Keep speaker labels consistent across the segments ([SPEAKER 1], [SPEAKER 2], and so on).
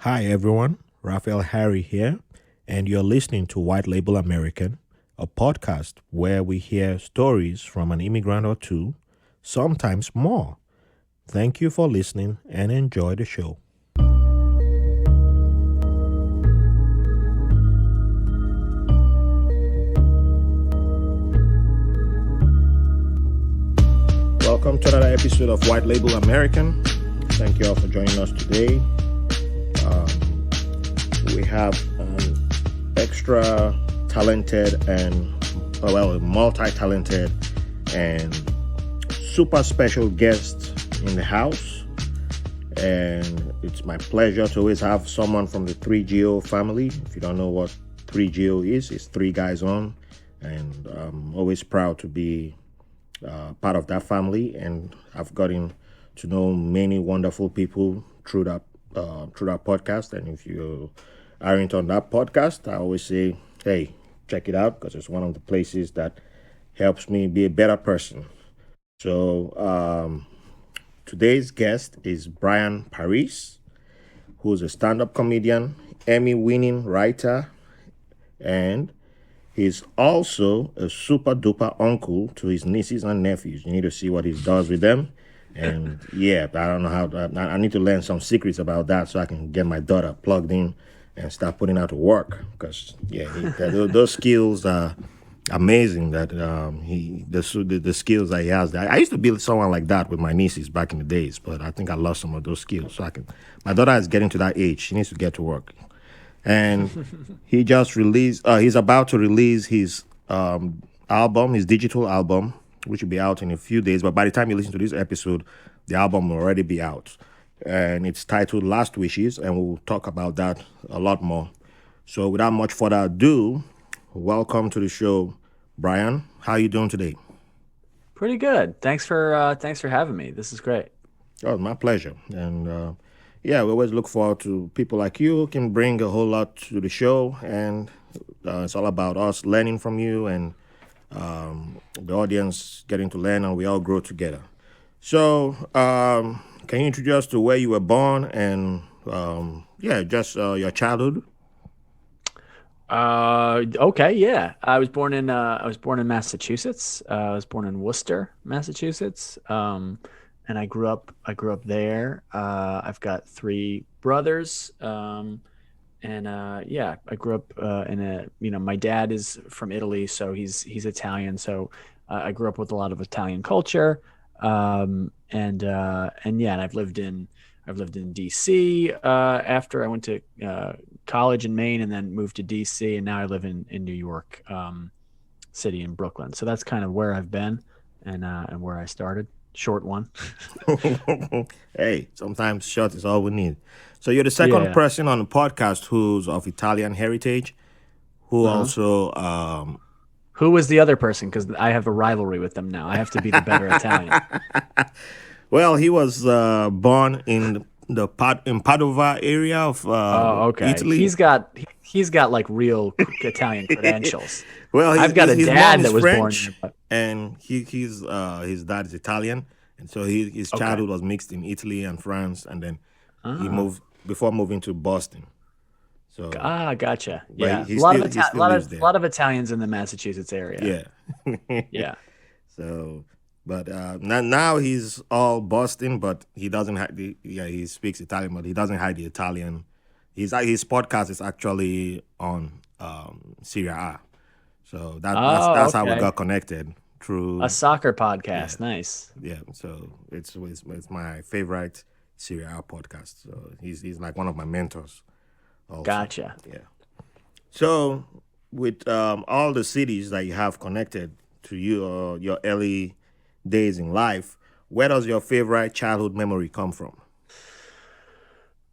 [SPEAKER 1] Hi everyone, Raphael Harry here, and you're listening to White Label American, a podcast where we hear stories from an immigrant or two, sometimes more. Thank you for listening and enjoy the show. Welcome to another episode of White Label American. Thank you all for joining us today. We have an extra talented and, multi-talented and super special guest in the house. And it's my pleasure to always have someone from the 3GO family. If you don't know what 3GO is, it's three guys on. And I'm always proud to be part of that family. And I've gotten to know many wonderful people through that podcast. And if you aren't on that podcast, I always say, hey, check it out because it's one of the places that helps me be a better person. So today's guest is Brian Parise, who's a stand-up comedian, Emmy-winning writer, and he's also a super-duper uncle to his nieces and nephews. You need to see what he does with them. And yeah, I don't know how. I need to learn some secrets about that so I can get my daughter plugged in and start putting her to work. Because those skills are amazing. That the skills that he has. I used to be someone like that with my nieces back in the days, but I think I lost some of those skills. So I can. My daughter is getting to that age. She needs to get to work. And he just released. He's about to release his album, his digital album, which will be out in a few days. But by the time you listen to this episode, the album will already be out. And it's titled Last Wishes, and we'll talk about that a lot more. So without much further ado, welcome to the show, Brian. How are you doing today?
[SPEAKER 2] Pretty good. Thanks for having me. This is great.
[SPEAKER 1] Oh, my pleasure. And yeah, we always look forward to people like you who can bring a whole lot to the show. And it's all about us learning from you and the audience getting to learn, and we all grow together. So, can you introduce us to where you were born and just your childhood?
[SPEAKER 2] Okay, yeah. I was born in Massachusetts. I was born in Worcester, Massachusetts. And I grew up there. I've got three brothers. And yeah, I grew up my dad is from Italy, so he's Italian. So I grew up with a lot of Italian culture. And I've lived in DC after I went to college in Maine and then moved to DC, and now I live in New York City in Brooklyn. So that's kind of where I've been and where I started. Short one.
[SPEAKER 1] Hey, sometimes short is all we need. So you're the second
[SPEAKER 2] Yeah.
[SPEAKER 1] person on the podcast who's of Italian heritage, who
[SPEAKER 2] Uh-huh.
[SPEAKER 1] also
[SPEAKER 2] Who was the other person? Because I have a rivalry with them now. I have to be the better Italian.
[SPEAKER 1] well, he was born in in Padova area of
[SPEAKER 2] Oh, okay.
[SPEAKER 1] Italy.
[SPEAKER 2] He's got like real Italian credentials.
[SPEAKER 1] Well,
[SPEAKER 2] I've got a
[SPEAKER 1] his mom
[SPEAKER 2] dad
[SPEAKER 1] is
[SPEAKER 2] that was born
[SPEAKER 1] French,
[SPEAKER 2] there, but
[SPEAKER 1] and he's his dad is Italian, and so his
[SPEAKER 2] okay.
[SPEAKER 1] childhood was mixed in Italy and France, and then he
[SPEAKER 2] Ah,
[SPEAKER 1] moved before moving to Boston. So,
[SPEAKER 2] gotcha.
[SPEAKER 1] but
[SPEAKER 2] Yeah,
[SPEAKER 1] he still lives
[SPEAKER 2] a lot
[SPEAKER 1] there.
[SPEAKER 2] of Italians in the Massachusetts area.
[SPEAKER 1] Yeah.
[SPEAKER 2] Yeah.
[SPEAKER 1] So, but now he's all Boston, but he doesn't have the yeah he speaks Italian, but he doesn't have the Italian. His podcast is actually on Syria A. So
[SPEAKER 2] Oh,
[SPEAKER 1] that's how we
[SPEAKER 2] okay.
[SPEAKER 1] got connected
[SPEAKER 2] A
[SPEAKER 1] through
[SPEAKER 2] soccer
[SPEAKER 1] yeah
[SPEAKER 2] podcast. Nice.
[SPEAKER 1] yeah. So it's my favorite Syria A podcast. So he's like one of my mentors also.
[SPEAKER 2] Gotcha.
[SPEAKER 1] Yeah. So with all the cities that you have connected to you your early days in life, where does your favorite childhood memory come from?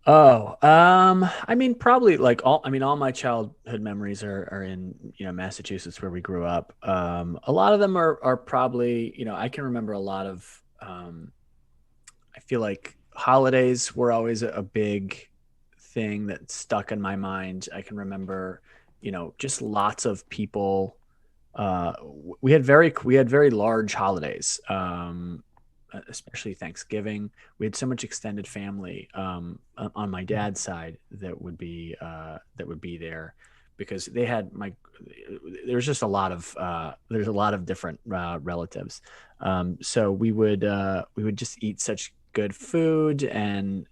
[SPEAKER 2] Oh, I mean, probably like all my childhood memories are in, Massachusetts where we grew up. A lot of them are probably, I can remember a lot of, I feel like holidays were always a big thing that stuck in my mind. I can remember, just lots of people. We had very large holidays. especially Thanksgiving. We had so much extended family on my dad's side that would be there because they had my there's just a lot of there's a lot of different relatives. So we would just eat such good food and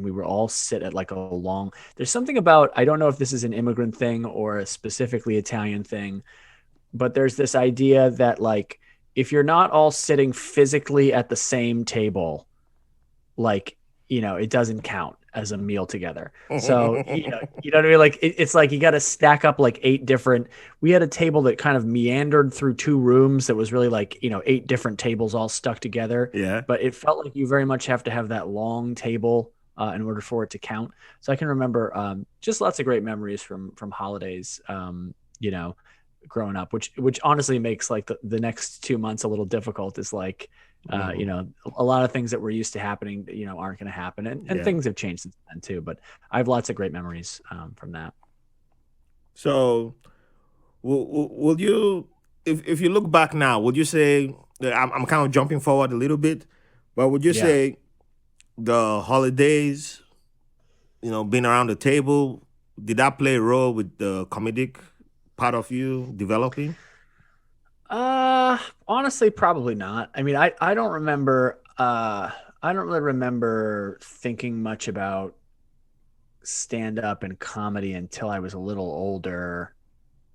[SPEAKER 2] we were all sit at like a long there's something about I don't know if this is an immigrant thing or a specifically Italian thing, but there's this idea that like if you're not all sitting physically at the same table, like it doesn't count as a meal together. So you know what I mean, like it's like you got to stack up like eight different we had a table that kind of meandered through two rooms that was really like eight different tables all stuck together,
[SPEAKER 1] Yeah.
[SPEAKER 2] but it felt like you very much have to have that long table in order for it to count. So I can remember just lots of great memories from holidays, you know growing up, which honestly makes like the next 2 months a little difficult. Is like
[SPEAKER 1] Mhm.
[SPEAKER 2] a lot of things that were used to happening aren't going to happen, and
[SPEAKER 1] Yeah.
[SPEAKER 2] things have changed since then too, but I have lots of great memories from that.
[SPEAKER 1] So, will you, if you look back now, would you say, I'm kind of jumping forward a little bit, but would you
[SPEAKER 2] Yeah.
[SPEAKER 1] say the holidays, being around the table, did that play a role with the comedic part of you developing?
[SPEAKER 2] uh Honestly, probably not. I mean, I don't remember I don't really remember thinking much about stand up and comedy until I was a little older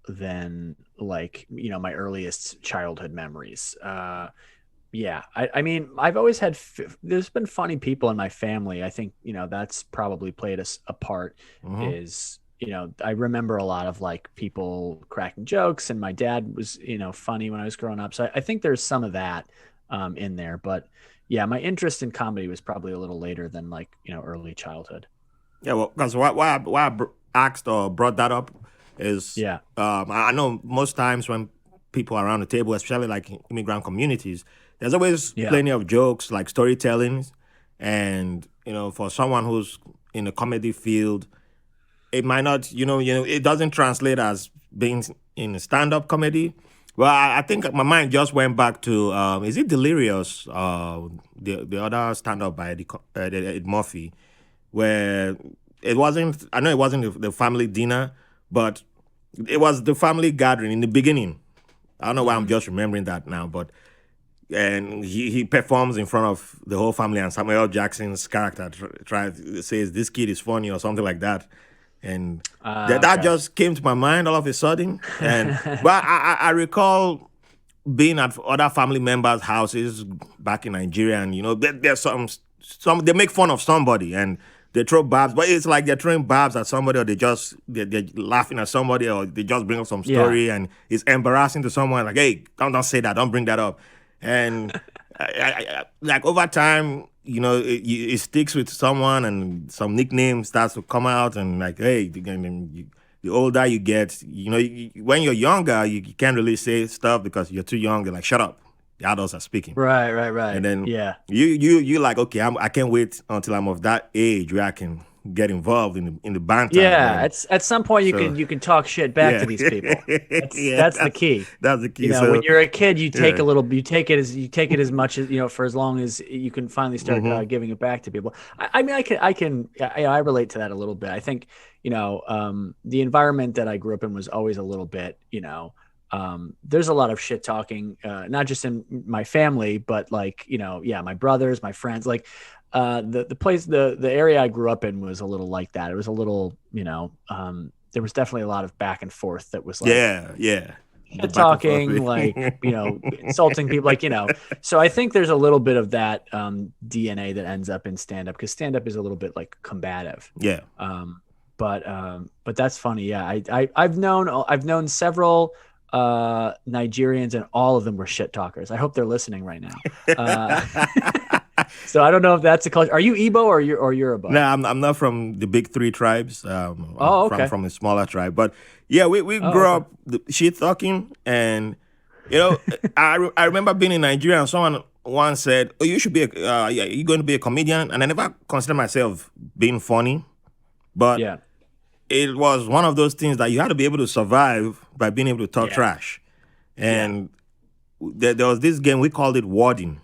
[SPEAKER 2] than like my earliest childhood memories. Yeah, I mean, I've always had. There's been funny people in my family. I think that's probably played a part.
[SPEAKER 1] Hmm.
[SPEAKER 2] Is I remember a lot of like people cracking jokes, and my dad was funny when I was growing up. So I think there's some of that in there. But yeah, my interest in comedy was probably a little later than like early childhood.
[SPEAKER 1] Yeah, well, because why I asked or brought that up is,
[SPEAKER 2] Yeah,
[SPEAKER 1] I know most times when people are around the table, especially like in immigrant communities, there's always
[SPEAKER 2] yeah,
[SPEAKER 1] plenty of jokes like storytelling, and for someone who's in the comedy field, it might not, it doesn't translate as being in stand-up comedy. Well, I think my mind just went back to, is it Delirious, the other stand-up by Ed Murphy, where it wasn't, I know it wasn't the family dinner, but it was the family gathering in the beginning. I don't know why I'm
[SPEAKER 2] hmm
[SPEAKER 1] just remembering that now, but and he performs in front of the whole family, and Samuel L. Jackson's character tries says this kid is funny or something like that, and that
[SPEAKER 2] okay.
[SPEAKER 1] just came to my mind all of a sudden. And but I recall being at other family members' houses back in Nigeria, and there's some they make fun of somebody and they throw barbs, but it's like they're throwing barbs at somebody, or they're laughing at somebody, or they just bring up some
[SPEAKER 2] Yeah.
[SPEAKER 1] story and it's embarrassing to someone. Like, hey, don't say that, don't bring that up, and like over time, it sticks with someone, and some nickname starts to come out, and like, hey, the older you get, when you're younger, you can't really say stuff because you're too young. They're like, shut up, the adults are speaking.
[SPEAKER 2] Right. Right.
[SPEAKER 1] And
[SPEAKER 2] Right.
[SPEAKER 1] then
[SPEAKER 2] Yeah.
[SPEAKER 1] you like, okay, I can't wait until I'm of that age where I can get involved in the banter.
[SPEAKER 2] Yeah,
[SPEAKER 1] And
[SPEAKER 2] at some point
[SPEAKER 1] so
[SPEAKER 2] you can talk shit back
[SPEAKER 1] yeah,
[SPEAKER 2] to these people.
[SPEAKER 1] yeah,
[SPEAKER 2] That's the key.
[SPEAKER 1] that's the key.
[SPEAKER 2] When
[SPEAKER 1] So
[SPEAKER 2] you're a kid, you take
[SPEAKER 1] yeah.
[SPEAKER 2] a little, you take it as much as for as long as you can finally start
[SPEAKER 1] Hmm.
[SPEAKER 2] giving it back to people. I mean, I relate to that a little bit. I think the environment that I grew up in was always a little bit there's a lot of shit talking, not just in my family, but like yeah, my brothers, my friends, like the place the area I grew up in was a little like that. It was a little there was definitely a lot of back and forth that was like
[SPEAKER 1] Yeah, yeah. The
[SPEAKER 2] shit
[SPEAKER 1] back and forth.
[SPEAKER 2] talking, like insulting people, like So I think there's a little bit of that DNA that ends up in stand up because stand up is a little bit like combative.
[SPEAKER 1] Yeah.
[SPEAKER 2] But that's funny. Yeah, I've known several Nigerians, and all of them were shit talkers. I hope they're listening right now. Uh, so I don't know if that's a culture. Are you Igbo or Yoruba?
[SPEAKER 1] No, I'm not from the big three tribes. I'm
[SPEAKER 2] Oh,
[SPEAKER 1] from
[SPEAKER 2] okay.
[SPEAKER 1] from a smaller tribe, but yeah, we
[SPEAKER 2] Oh,
[SPEAKER 1] grew
[SPEAKER 2] okay.
[SPEAKER 1] up shit talking, and you know, I remember being in Nigeria, and someone once said, "Oh, you should be yeah, you're going to be a comedian," and I never considered myself being funny, but
[SPEAKER 2] Yeah.
[SPEAKER 1] it was one of those things that you had to be able to survive by being able to talk
[SPEAKER 2] Yeah.
[SPEAKER 1] trash,
[SPEAKER 2] Yeah.
[SPEAKER 1] and there was this game we called it warding.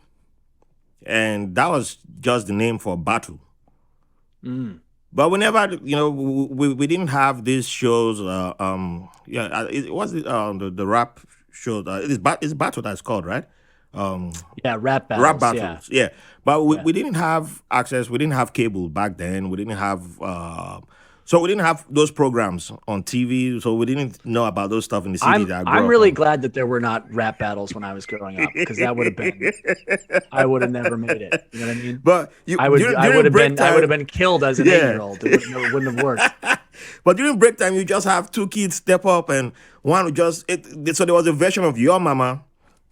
[SPEAKER 1] and that was just the name for battle.
[SPEAKER 2] Mm.
[SPEAKER 1] But we never, we didn't have these shows. It was the rap show. It's battle that's called, right? Um,
[SPEAKER 2] Yeah, rap
[SPEAKER 1] Rap
[SPEAKER 2] battles. Yeah,
[SPEAKER 1] battles, yeah. But we,
[SPEAKER 2] yeah.
[SPEAKER 1] we didn't have access. We didn't have cable back then. We didn't have, so we didn't have those programs on TV. So we didn't know about those stuff in the city that I grew
[SPEAKER 2] I'm
[SPEAKER 1] up
[SPEAKER 2] really
[SPEAKER 1] on.
[SPEAKER 2] glad that there were not rap battles when I was growing up, because that would have been, I would have never made it. You know what I mean?
[SPEAKER 1] But during break
[SPEAKER 2] I would
[SPEAKER 1] time,
[SPEAKER 2] have been killed as an
[SPEAKER 1] yeah.
[SPEAKER 2] 8-year-old. It wouldn't have worked.
[SPEAKER 1] But during break time, you just have two kids step up, and one would so there was a version of Your Mama,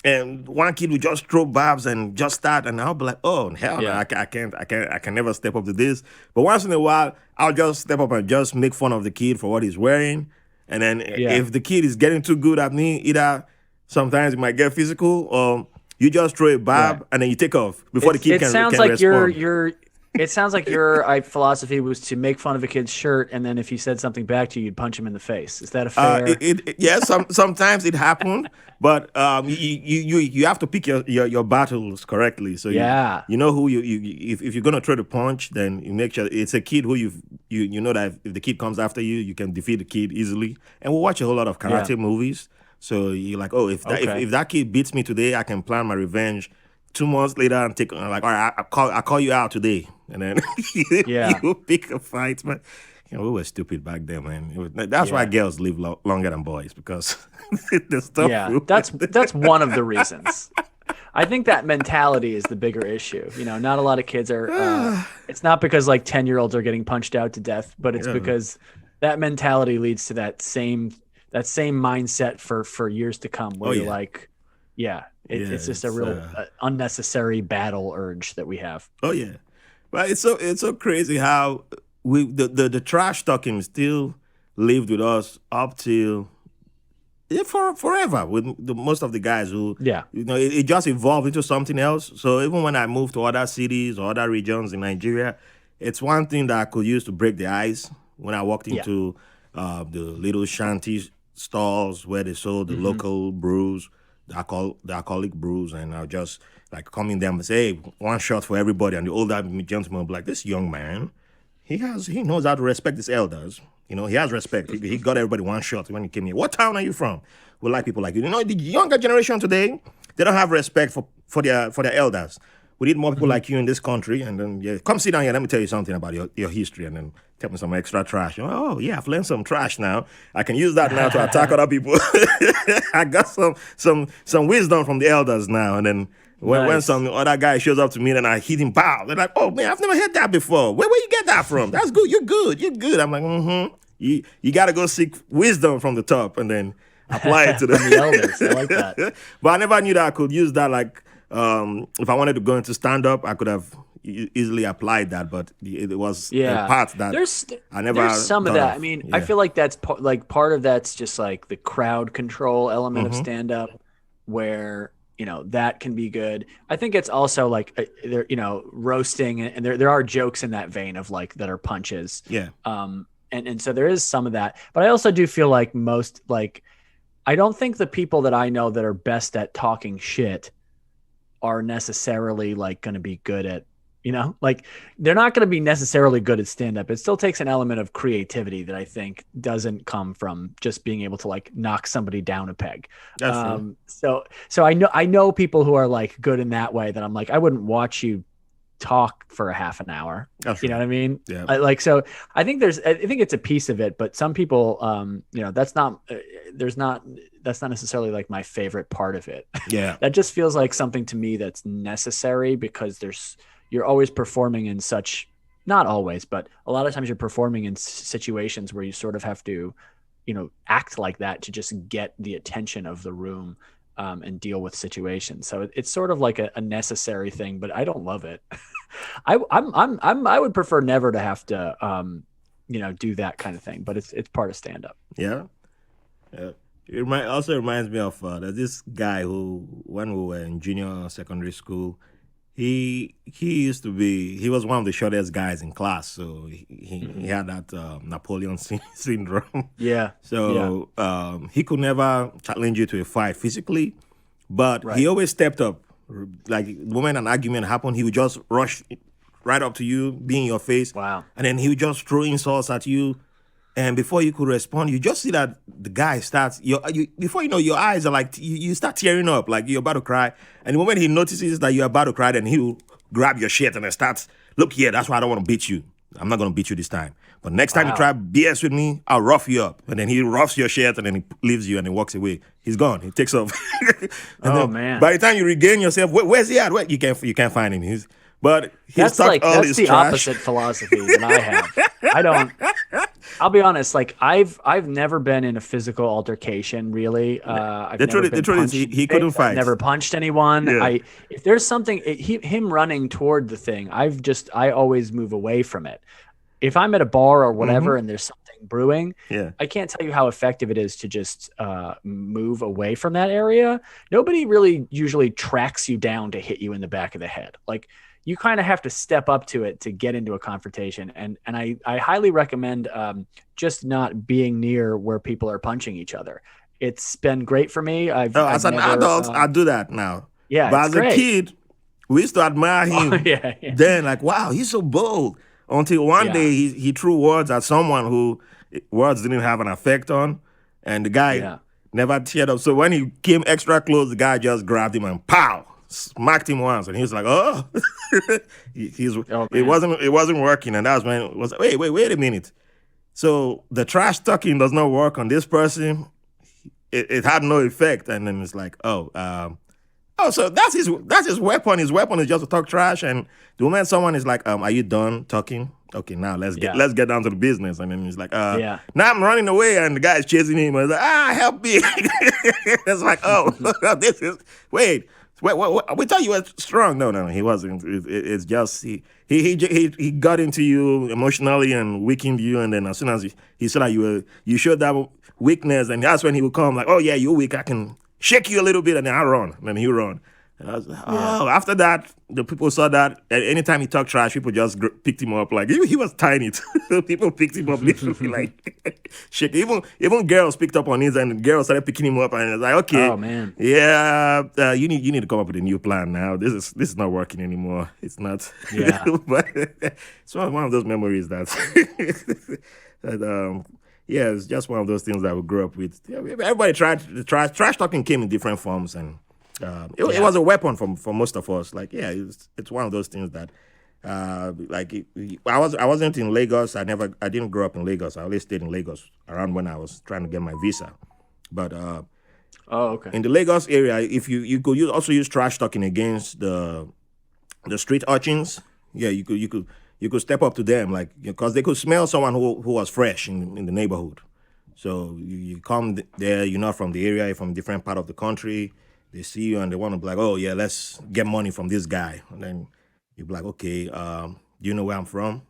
[SPEAKER 1] and one kid would just throw barbs and just start, and I'll be like, oh hell no,
[SPEAKER 2] Yeah,
[SPEAKER 1] I can never step up to this. But once in a while, I'll just step up and just make fun of the kid for what he's wearing, and then
[SPEAKER 2] yeah,
[SPEAKER 1] if the kid is getting too good at me, either sometimes it might get physical, or you just throw a
[SPEAKER 2] yeah.
[SPEAKER 1] barb and then you take off before the kid
[SPEAKER 2] It sounds
[SPEAKER 1] can
[SPEAKER 2] like
[SPEAKER 1] respond.
[SPEAKER 2] it sounds like your philosophy was to make fun of a kid's shirt, and then if he said something back to you, you'd punch him in the face. Is that a fair?
[SPEAKER 1] Yeah, sometimes it happened, but you have to pick your battles correctly. So
[SPEAKER 2] Yeah,
[SPEAKER 1] you know who if you're gonna throw the punch, then you make sure it's a kid who you know that if the kid comes after you, you can defeat the kid easily. And we watch a whole lot of
[SPEAKER 2] yeah.
[SPEAKER 1] karate movies, so you're like, oh,
[SPEAKER 2] Okay.
[SPEAKER 1] if that kid beats me today, I can plan my revenge. 2 months later, and take like, all right, I call you out today, and then
[SPEAKER 2] Yeah,
[SPEAKER 1] you pick a fight, man. We were stupid back then, man. That's why
[SPEAKER 2] yeah.
[SPEAKER 1] girls live longer than boys because the stuff.
[SPEAKER 2] Yeah, that's one of the reasons. I think that mentality is the bigger issue. Not a lot of kids are. It's not because like 10-year-olds are getting punched out to death, but it's
[SPEAKER 1] Yeah.
[SPEAKER 2] because that mentality leads to that same mindset for years to come, where
[SPEAKER 1] Oh
[SPEAKER 2] you're
[SPEAKER 1] yeah,
[SPEAKER 2] like, yeah,
[SPEAKER 1] yeah.
[SPEAKER 2] it's just a real unnecessary battle urge that we have.
[SPEAKER 1] Oh yeah, but it's so crazy how the trash talking still lived with us up till for forever with most of the guys who
[SPEAKER 2] Yeah,
[SPEAKER 1] it just evolved into something else. So even when I moved to other cities or other regions in Nigeria, it's one thing that I could use to break the ice when I walked
[SPEAKER 2] yeah,
[SPEAKER 1] into the little shanty stalls where they sold the
[SPEAKER 2] hmm
[SPEAKER 1] local brews, the alcoholic brews, and I'll just like come in there and say, hey, one shot for everybody. And the older gentleman will be like, this young man, he knows how to respect his elders. He has respect. He got everybody one shot when he came here. What town are you from? We like people like you. The younger generation today, they don't have respect for their elders. We need more people
[SPEAKER 2] hmm
[SPEAKER 1] like you in this country. And then come sit down here. Let me tell you something about your history, and then tell me some extra trash. Oh yeah, I've learned some trash now. I can use that now to attack other people. I got some wisdom from the elders now. And then when
[SPEAKER 2] Nice.
[SPEAKER 1] some other guy shows up to me and I hit him, pow, they're like, oh man, I've never heard that before. Where you get that from? That's good. You're good. You're good. I'm like, mm-hmm. You got to go seek wisdom from the top and then apply it to
[SPEAKER 2] From the elders. I like that.
[SPEAKER 1] but I never knew that I could use that. Like, if I wanted to go into stand up, I could have easily applied that. But it was a
[SPEAKER 2] Yeah.
[SPEAKER 1] part that
[SPEAKER 2] There's
[SPEAKER 1] I never
[SPEAKER 2] there's some of
[SPEAKER 1] thought
[SPEAKER 2] that. I
[SPEAKER 1] of.
[SPEAKER 2] mean, I
[SPEAKER 1] Yeah.
[SPEAKER 2] feel like that's part of that's just like the crowd control element of
[SPEAKER 1] Mm-hmm.
[SPEAKER 2] stand up, where that can be good. I think it's also like there roasting, and there are jokes in that vein of like that are punches.
[SPEAKER 1] Yeah.
[SPEAKER 2] And so there is some of that. But I also do feel like I don't think the people that I know that are best at talking shit are necessarily like going to be good at, like they're not going to be necessarily good at stand up. It still takes an element of creativity that I think doesn't come from just being able to like knock somebody down a peg.
[SPEAKER 1] That's true.
[SPEAKER 2] So I know people who are like good in that way that I'm like, I wouldn't watch you talk for a half an hour.
[SPEAKER 1] That's
[SPEAKER 2] You know
[SPEAKER 1] right.
[SPEAKER 2] what I mean?
[SPEAKER 1] Yeah.
[SPEAKER 2] So I think it's a piece of it, but some people, that's not, that's not necessarily like my favorite part of it.
[SPEAKER 1] Yeah.
[SPEAKER 2] That just feels like something to me that's necessary, because you're always performing in such, not always, but a lot of times you're performing in situations where you sort of have to, act like that to just get the attention of the room, and deal with situations. So it's sort of like a necessary thing, but I don't love it. I would prefer never to have to, do that kind of thing, but it's part of stand up.
[SPEAKER 1] Yeah. Yeah. Also reminds me of there's this guy who, when we were in junior secondary school, he was one of the shortest guys in class, so he
[SPEAKER 2] Hmm.
[SPEAKER 1] had that Napoleon syndrome.
[SPEAKER 2] Yeah. Yeah.
[SPEAKER 1] So he could never challenge you to a fight physically, but he
[SPEAKER 2] Right.
[SPEAKER 1] always stepped up Like the moment an argument happened, he would just rush right up to you, be in your face,
[SPEAKER 2] Wow.
[SPEAKER 1] and then he would just throw insults at you. And before you could respond, you just see that the guy starts. Before you know, your eyes are like you start tearing up, like you're about to cry. And the moment he notices that you're about to cry, then he'll grab your shit and then starts. Look here, that's why I don't want to beat you. I'm not gonna beat you this time. But next time you try
[SPEAKER 2] Wow.
[SPEAKER 1] BS with me, I'll rough you up. And then he roughs your shit and then he leaves you and he walks away. He's gone. He takes off. And
[SPEAKER 2] Oh
[SPEAKER 1] then
[SPEAKER 2] man.
[SPEAKER 1] by the time you regain yourself, where's he at? You can't find him. But he's talked all
[SPEAKER 2] That's
[SPEAKER 1] his
[SPEAKER 2] the
[SPEAKER 1] trash.
[SPEAKER 2] opposite philosophy that I have. I don't. I'll be honest. Like I've never been in a physical altercation. Really, I've
[SPEAKER 1] The
[SPEAKER 2] never
[SPEAKER 1] truth,
[SPEAKER 2] been
[SPEAKER 1] the truth is
[SPEAKER 2] punched in the
[SPEAKER 1] he couldn't
[SPEAKER 2] face. I've
[SPEAKER 1] fight.
[SPEAKER 2] never punched anyone.
[SPEAKER 1] Yeah.
[SPEAKER 2] If there's something, him running toward the thing, I always move away from it. If I'm at a bar or whatever and there's something brewing,
[SPEAKER 1] Yeah.
[SPEAKER 2] I can't tell you how effective it is to just move away from that area. Nobody really usually tracks you down to hit you in the back of the head. Like you kind of have to step up to it to get into a confrontation. And I highly recommend just not being near where people are punching each other. It's been great for me. I've
[SPEAKER 1] As an
[SPEAKER 2] never,
[SPEAKER 1] adult, I do that now.
[SPEAKER 2] yeah,
[SPEAKER 1] But
[SPEAKER 2] it's
[SPEAKER 1] as a
[SPEAKER 2] great.
[SPEAKER 1] kid, we used to admire him.
[SPEAKER 2] Yeah, yeah.
[SPEAKER 1] Then, like, wow, he's so bold. Until one
[SPEAKER 2] Yeah.
[SPEAKER 1] day he threw words at someone who words didn't have an effect on, and the guy
[SPEAKER 2] Yeah.
[SPEAKER 1] never teared up. So when he came extra close, the guy just grabbed him and pow, smacked him once, and he was like, "Oh,
[SPEAKER 2] Oh,
[SPEAKER 1] it
[SPEAKER 2] man.
[SPEAKER 1] wasn't working." And that was when it was like, wait a minute. So the trash talking does not work on this person. It had no effect, and then it's like, oh, so that's his weapon. His weapon is just to talk trash. And the moment someone is like, are you done talking? Okay, now let's
[SPEAKER 2] Yeah.
[SPEAKER 1] get down to the business. And then he's like,
[SPEAKER 2] Yeah.
[SPEAKER 1] now I'm running away, and the guy's chasing him. I was like, help me! It's like, oh, this is wait. We thought you were strong. No, he wasn't. It's just he got into you emotionally and weakened you, and then as soon as he saw that you showed that weakness, and that's when he would come like, oh yeah, you're weak. I can shake you a little bit, and then I run, and then he run. And I was like, oh. After that, the people saw that. And anytime he talked trash, people just picked him up. Like he was tiny. People picked him up literally, like shake. Even girls picked up on his, and girls started picking him up. And it's like, okay,
[SPEAKER 2] Oh man.
[SPEAKER 1] yeah, you need to come up with a new plan now. This is not working anymore. It's not.
[SPEAKER 2] Yeah.
[SPEAKER 1] But it's one of those memories that that yeah, it's just one of those things that we grew up with. Yeah, everybody tried trash talking came in different forms, and it was a weapon for most of us. Like, yeah, it's one of those things that I wasn't in Lagos. I didn't grow up in Lagos. I only stayed in Lagos around when I was trying to get my visa. But
[SPEAKER 2] Oh, okay.
[SPEAKER 1] in the Lagos area, if you could also use trash talking against the street urchins. Yeah, you could step up to them, like, because they could smell someone who was fresh in the neighborhood. So you come there, you're not from the area, you're from a different part of the country. They see you and they want to be like, oh yeah, let's get money from this guy. And then you're like, okay, do you know where I'm from?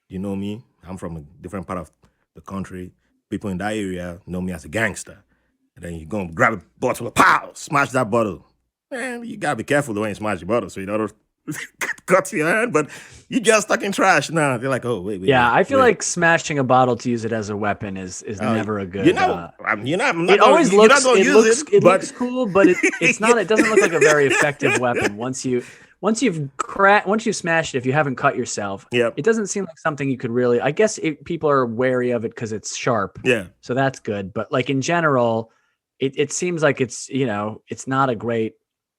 [SPEAKER 1] You know me? I'm from a different part of the country. People in that area know me as a gangster. And then you go and grab a bottle, pow, smash that bottle. Man, you gotta be careful the way you smash the bottle so you don't cut your hand. But you just talking trash now. They're like, oh wait.
[SPEAKER 2] Yeah, I feel
[SPEAKER 1] wait.
[SPEAKER 2] like smashing a bottle to use it as a weapon is never a good.
[SPEAKER 1] You're not. You're not. I'm not
[SPEAKER 2] It
[SPEAKER 1] gonna-
[SPEAKER 2] always
[SPEAKER 1] you're not
[SPEAKER 2] looks
[SPEAKER 1] gonna
[SPEAKER 2] it
[SPEAKER 1] use
[SPEAKER 2] looks
[SPEAKER 1] it,
[SPEAKER 2] it
[SPEAKER 1] but
[SPEAKER 2] looks cool, but it's not. It doesn't look like a very effective weapon once you've smashed it. If you haven't cut yourself,
[SPEAKER 1] Yep.
[SPEAKER 2] it doesn't seem like something you could really. I guess people are wary of it because it's sharp.
[SPEAKER 1] Yeah.
[SPEAKER 2] So that's good. But like in general, it seems like it's not a great.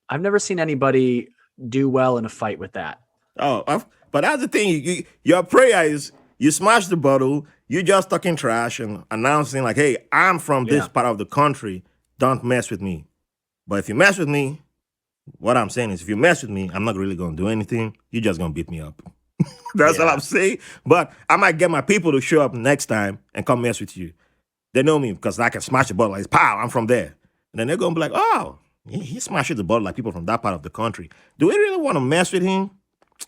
[SPEAKER 2] I've never seen anybody do well in a fight with that.
[SPEAKER 1] But that's the thing. Your prayer is you smash the bottle. You just talking trash and announcing like, "Hey, I'm from this
[SPEAKER 2] Yeah.
[SPEAKER 1] part of the country. Don't mess with me." But if you mess with me, what I'm saying is, if you mess with me, I'm not really gonna do anything. You're just gonna beat me up. That's all
[SPEAKER 2] Yeah.
[SPEAKER 1] I'm saying. But I might get my people to show up next time and come mess with you. They know me because I can smash the bottle. Like, pow, I'm from there. And then they're gonna be like, oh, he smashes the bottle like people from that part of the country. Do we really want to mess with him?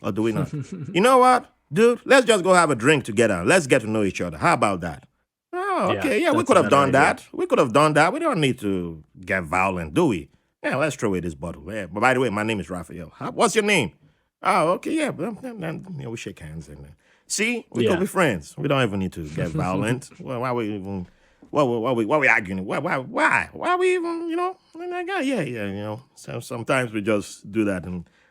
[SPEAKER 1] Or do we not? You know what, dude? Let's just go have a drink together. Let's get to know each other. How about that? Oh, okay. Yeah, we
[SPEAKER 2] that's
[SPEAKER 1] could
[SPEAKER 2] a
[SPEAKER 1] have
[SPEAKER 2] better
[SPEAKER 1] done
[SPEAKER 2] idea.
[SPEAKER 1] that. We could have done that. We don't need to get violent, do we? Yeah, let's throw away this bottle. Yeah. But by the way, my name is Raphael. What's your name? Oh, okay. Yeah, we shake hands and see, we
[SPEAKER 2] Yeah.
[SPEAKER 1] could be friends. We don't even need to get violent. Well, why we even what we arguing? Why are we even, I'm like, oh, yeah. So sometimes we just do that,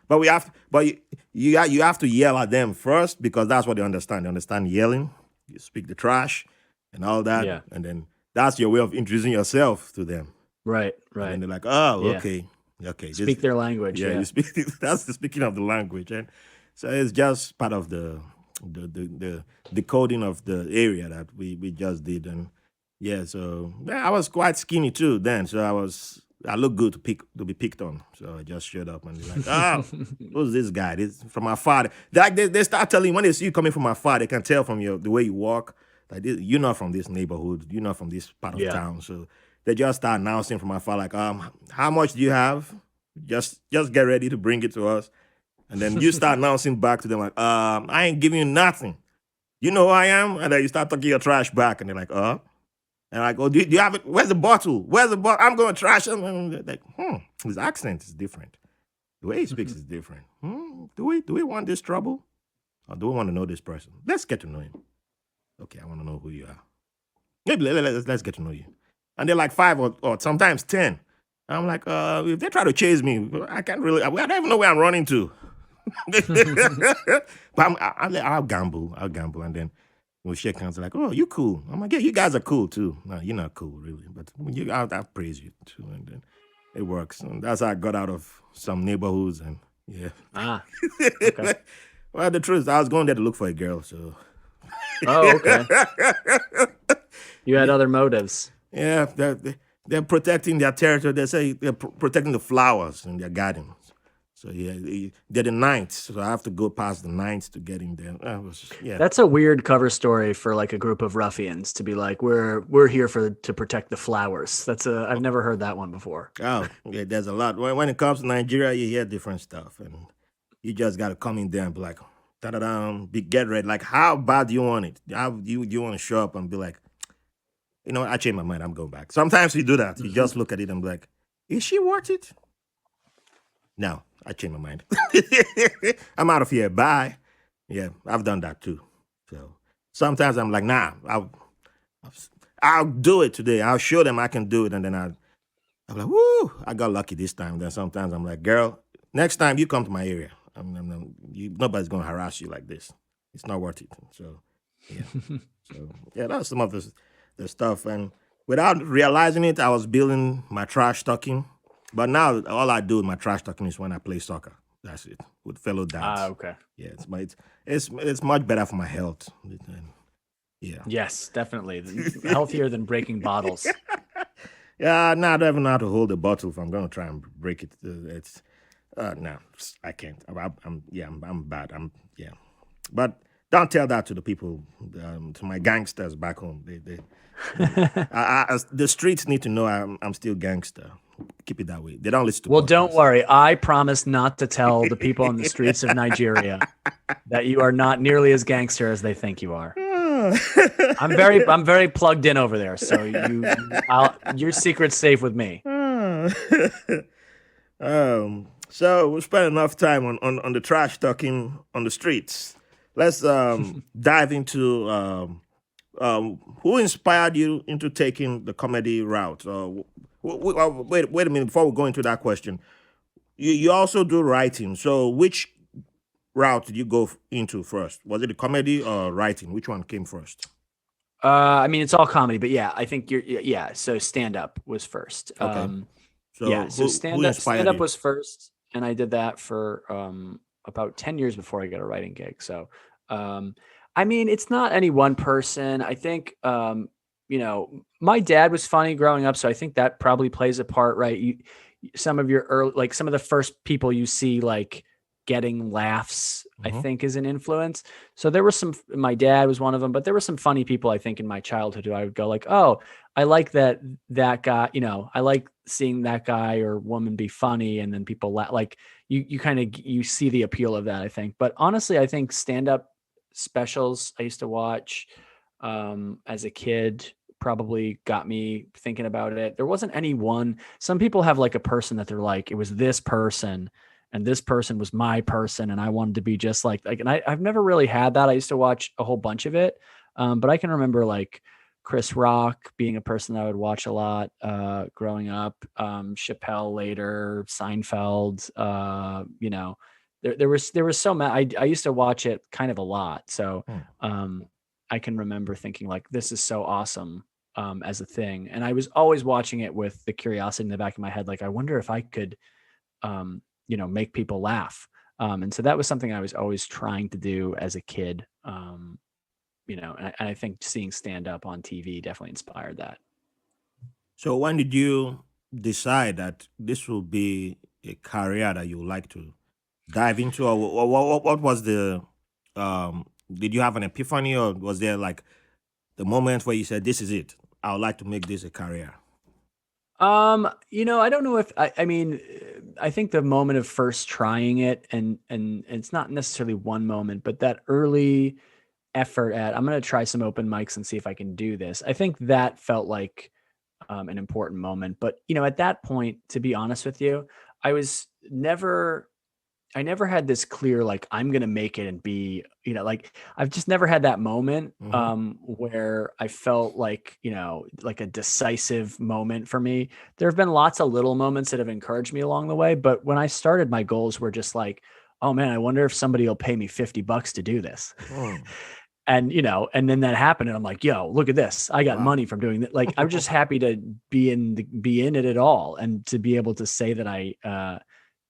[SPEAKER 1] but you have to yell at them first because that's what they understand. They understand yelling. You speak the trash and all that,
[SPEAKER 2] Yeah.
[SPEAKER 1] and then that's your way of introducing yourself to them.
[SPEAKER 2] Right.
[SPEAKER 1] And then
[SPEAKER 2] Right.
[SPEAKER 1] they're like, oh,
[SPEAKER 2] Yeah.
[SPEAKER 1] okay.
[SPEAKER 2] Speak their language.
[SPEAKER 1] Yeah, you
[SPEAKER 2] Yeah.
[SPEAKER 1] speak. That's the speaking of the language, and so it's just part of the decoding of the area that we just did, and yeah. So yeah, I was quite skinny too then, so I looked good to be picked on. So I just showed up and they're like, oh, who's this guy? This from my father. They start telling when they see you coming from my father, they can tell from the way you walk. Like you're not from this neighborhood, you're not from this part of
[SPEAKER 2] Yeah.
[SPEAKER 1] town. So they just start announcing from afar, like, how much do you have? Just get ready to bring it to us. And then you start announcing back to them, like, I ain't giving you nothing. You know who I am? And then you start talking your trash back, and they're like, And I go, do you have it? Where's the bottle? Where's the bottle? I'm going to trash him. And they're like, his accent is different. The way he speaks is different. Do we want this trouble? Or do we want to know this person? Let's get to know him. Okay, I want to know who you are. Maybe let's get to know you. And they're like 5 or sometimes 10. I'm like, if they try to chase me, I don't even know where I'm running to. But I'll gamble. And then we'll shake hands like, oh, you cool. I'm like, yeah, you guys are cool too. No, you're not cool, really. But I'll praise you too. And then it works. And that's how I got out of some neighborhoods. And yeah.
[SPEAKER 2] Okay.
[SPEAKER 1] Well, the truth is, I was going there to look for a girl, so.
[SPEAKER 2] Oh, okay. You had other motives.
[SPEAKER 1] Yeah, they're protecting their territory. They say they're protecting the flowers in their gardens. So yeah, they're the ninth. So I have to go past the ninth to get in there. Yeah.
[SPEAKER 2] That's a weird cover story for like a group of ruffians to be like, we're here to protect the flowers. I've never heard that one before.
[SPEAKER 1] Oh, yeah, there's a lot. When it comes to Nigeria, you hear different stuff, and you just got to come in there and be like, da-da-da, get ready. Like, how bad do you want it? How do you want to show up and be like, I changed my mind. I'm going back. Sometimes you do that. You just look at it and be like, is she worth it? No, I changed my mind. I'm out of here. Bye. Yeah, I've done that too. So sometimes I'm like, nah, I'll do it today. I'll show them I can do it. And then I'm like, woo, I got lucky this time. Then sometimes I'm like, girl, next time you come to my area, nobody's going to harass you like this. It's not worth it. So, yeah. So, yeah, that's some of the stuff. And without realizing it, I was building my trash talking. But now all I do with my trash talking is when I play soccer. That's it, with fellow dads.
[SPEAKER 2] Okay.
[SPEAKER 1] Yeah, it's much better for my health. Yeah.
[SPEAKER 2] Yes, definitely. Healthier than breaking bottles.
[SPEAKER 1] Yeah, no, I don't even know how to hold a bottle if I'm going to try and break it. No, I can't. I'm bad. Yeah. But don't tell that to the people, to my gangsters back home. The streets need to know I'm still gangster. Keep it that way. They don't listen to
[SPEAKER 2] Well,
[SPEAKER 1] podcasts.
[SPEAKER 2] don't worry. I promise not to tell the people on the streets of Nigeria that you are not nearly as gangster as they think you are. I'm very plugged in over there, so your secret's safe with me.
[SPEAKER 1] So we spent enough time on the trash talking on the streets. Let's dive into who inspired you into taking the comedy route. Wait a minute before we go into that question. You also do writing. So which route did you go into first? Was it the comedy or writing? Which one came first?
[SPEAKER 2] I mean, it's all comedy, but yeah, I think so stand up was first.
[SPEAKER 1] Okay.
[SPEAKER 2] So stand up
[SPEAKER 1] you?
[SPEAKER 2] was first, and I did that for about 10 years before I got a writing gig. So I mean, it's not any one person. I think my dad was funny growing up, so I think that probably plays a part, right? Some of your early, like some of the first people you see like getting laughs, I think is an influence. So there were my dad was one of them, but there were some funny people I think in my childhood who I would go like, oh, I like that guy, I like seeing that guy or woman be funny. And then people laugh, like you kind of, you see the appeal of that, I think. But honestly, I think stand-up specials I used to watch as a kid probably got me thinking about it. There wasn't any one. Some people have like a person that they're like, it was this person and this person was my person and I wanted to be just like, and I've never really had that. I used to watch a whole bunch of it. But I can remember like Chris Rock being a person that I would watch a lot growing up, Chappelle later, Seinfeld. There was so many. I used to watch it kind of a lot, so
[SPEAKER 1] Hmm.
[SPEAKER 2] um, I can remember thinking like, this is so awesome as a thing, and I was always watching it with the curiosity in the back of my head, like I wonder if I could, make people laugh. And so that was something I was always trying to do as a kid. And I think seeing stand up on TV definitely inspired that.
[SPEAKER 1] So when did you decide that this will be a career that you would like to dive into, or what was the did you have an epiphany, or was there like the moment where you said, "This is it. I would like to make this a career"?
[SPEAKER 2] I don't know if I mean, I think the moment of first trying it, and it's not necessarily one moment, but that early effort at I'm going to try some open mics and see if I can do this. I think that felt like an important moment. But at that point, to be honest with you, I was never I never had this clear, like, I'm going to make it and be, like, I've just never had that moment
[SPEAKER 1] Mm-hmm.
[SPEAKER 2] where I felt like, like a decisive moment for me. There have been lots of little moments that have encouraged me along the way. But when I started, my goals were just like, oh man, I wonder if somebody will pay me $50 to do this.
[SPEAKER 1] Mm.
[SPEAKER 2] And then that happened. And I'm like, yo, look at this. I got
[SPEAKER 1] Wow.
[SPEAKER 2] money from doing that. Like, I'm just happy to be in it at all. And to be able to say that I,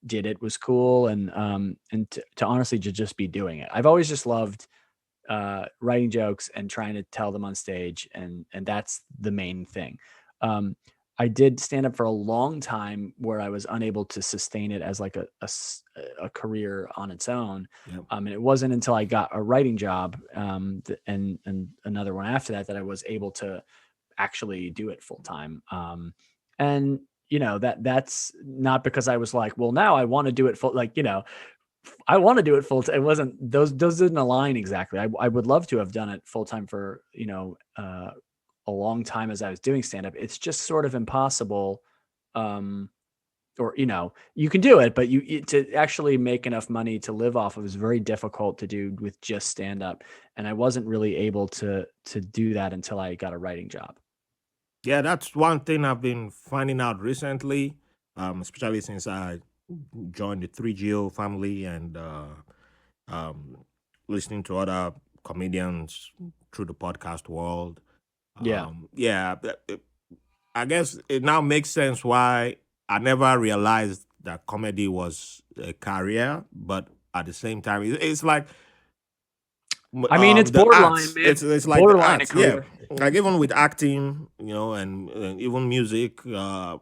[SPEAKER 2] did it was cool, and to honestly just be doing it. I've always just loved writing jokes and trying to tell them on stage, and that's the main thing. um I did stand up for a long time where I was unable to sustain it as like a career on its own.
[SPEAKER 1] Yep.
[SPEAKER 2] And it wasn't until I got a writing job, and another one after that, that I was able to actually do it full time. And that's not because I was like, well, now I want to do it full, like, I want to do it full time. It wasn't those didn't align exactly. I would love to have done it full time for, a long time as I was doing stand up. It's just sort of impossible. Or, you can do it, but to actually make enough money to live off of is very difficult to do with just stand up. And I wasn't really able to do that until I got a writing job.
[SPEAKER 1] Yeah, that's one thing I've been finding out recently, especially since I joined the 3GO family, and um, listening to other comedians through the podcast world.
[SPEAKER 2] Yeah.
[SPEAKER 1] Yeah, I guess it now makes sense why I never realized that comedy was a career, but at the same time, it's like
[SPEAKER 2] I mean, it's
[SPEAKER 1] the
[SPEAKER 2] borderline,
[SPEAKER 1] arts.
[SPEAKER 2] man.
[SPEAKER 1] It's like the
[SPEAKER 2] Borderline a
[SPEAKER 1] arts, yeah.
[SPEAKER 2] career.
[SPEAKER 1] Like even with acting, and even music, the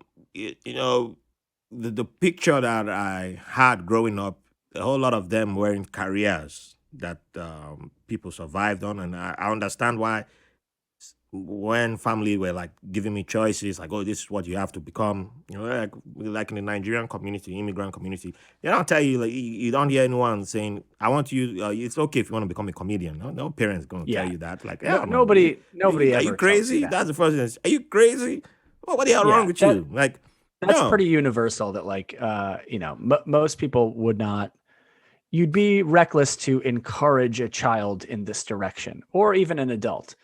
[SPEAKER 1] picture that I had growing up, a whole lot of them were in careers that people survived on, and I understand why when family were like giving me choices, like, oh, this is what you have to become, like in the Nigerian community, immigrant community, they don't tell you, like, you don't hear anyone saying, I want you, it's okay if you want to become a comedian. No parents going to tell
[SPEAKER 2] Yeah.
[SPEAKER 1] you that, like,
[SPEAKER 2] No,
[SPEAKER 1] yeah, man,
[SPEAKER 2] nobody
[SPEAKER 1] are you
[SPEAKER 2] ever tells you
[SPEAKER 1] crazy?
[SPEAKER 2] that.
[SPEAKER 1] That's the first thing. Are you crazy? What the hell wrong
[SPEAKER 2] Yeah,
[SPEAKER 1] with you? Like,
[SPEAKER 2] that's
[SPEAKER 1] no.
[SPEAKER 2] pretty universal, that like, most people would not. You'd be reckless to encourage a child in this direction, or even an adult,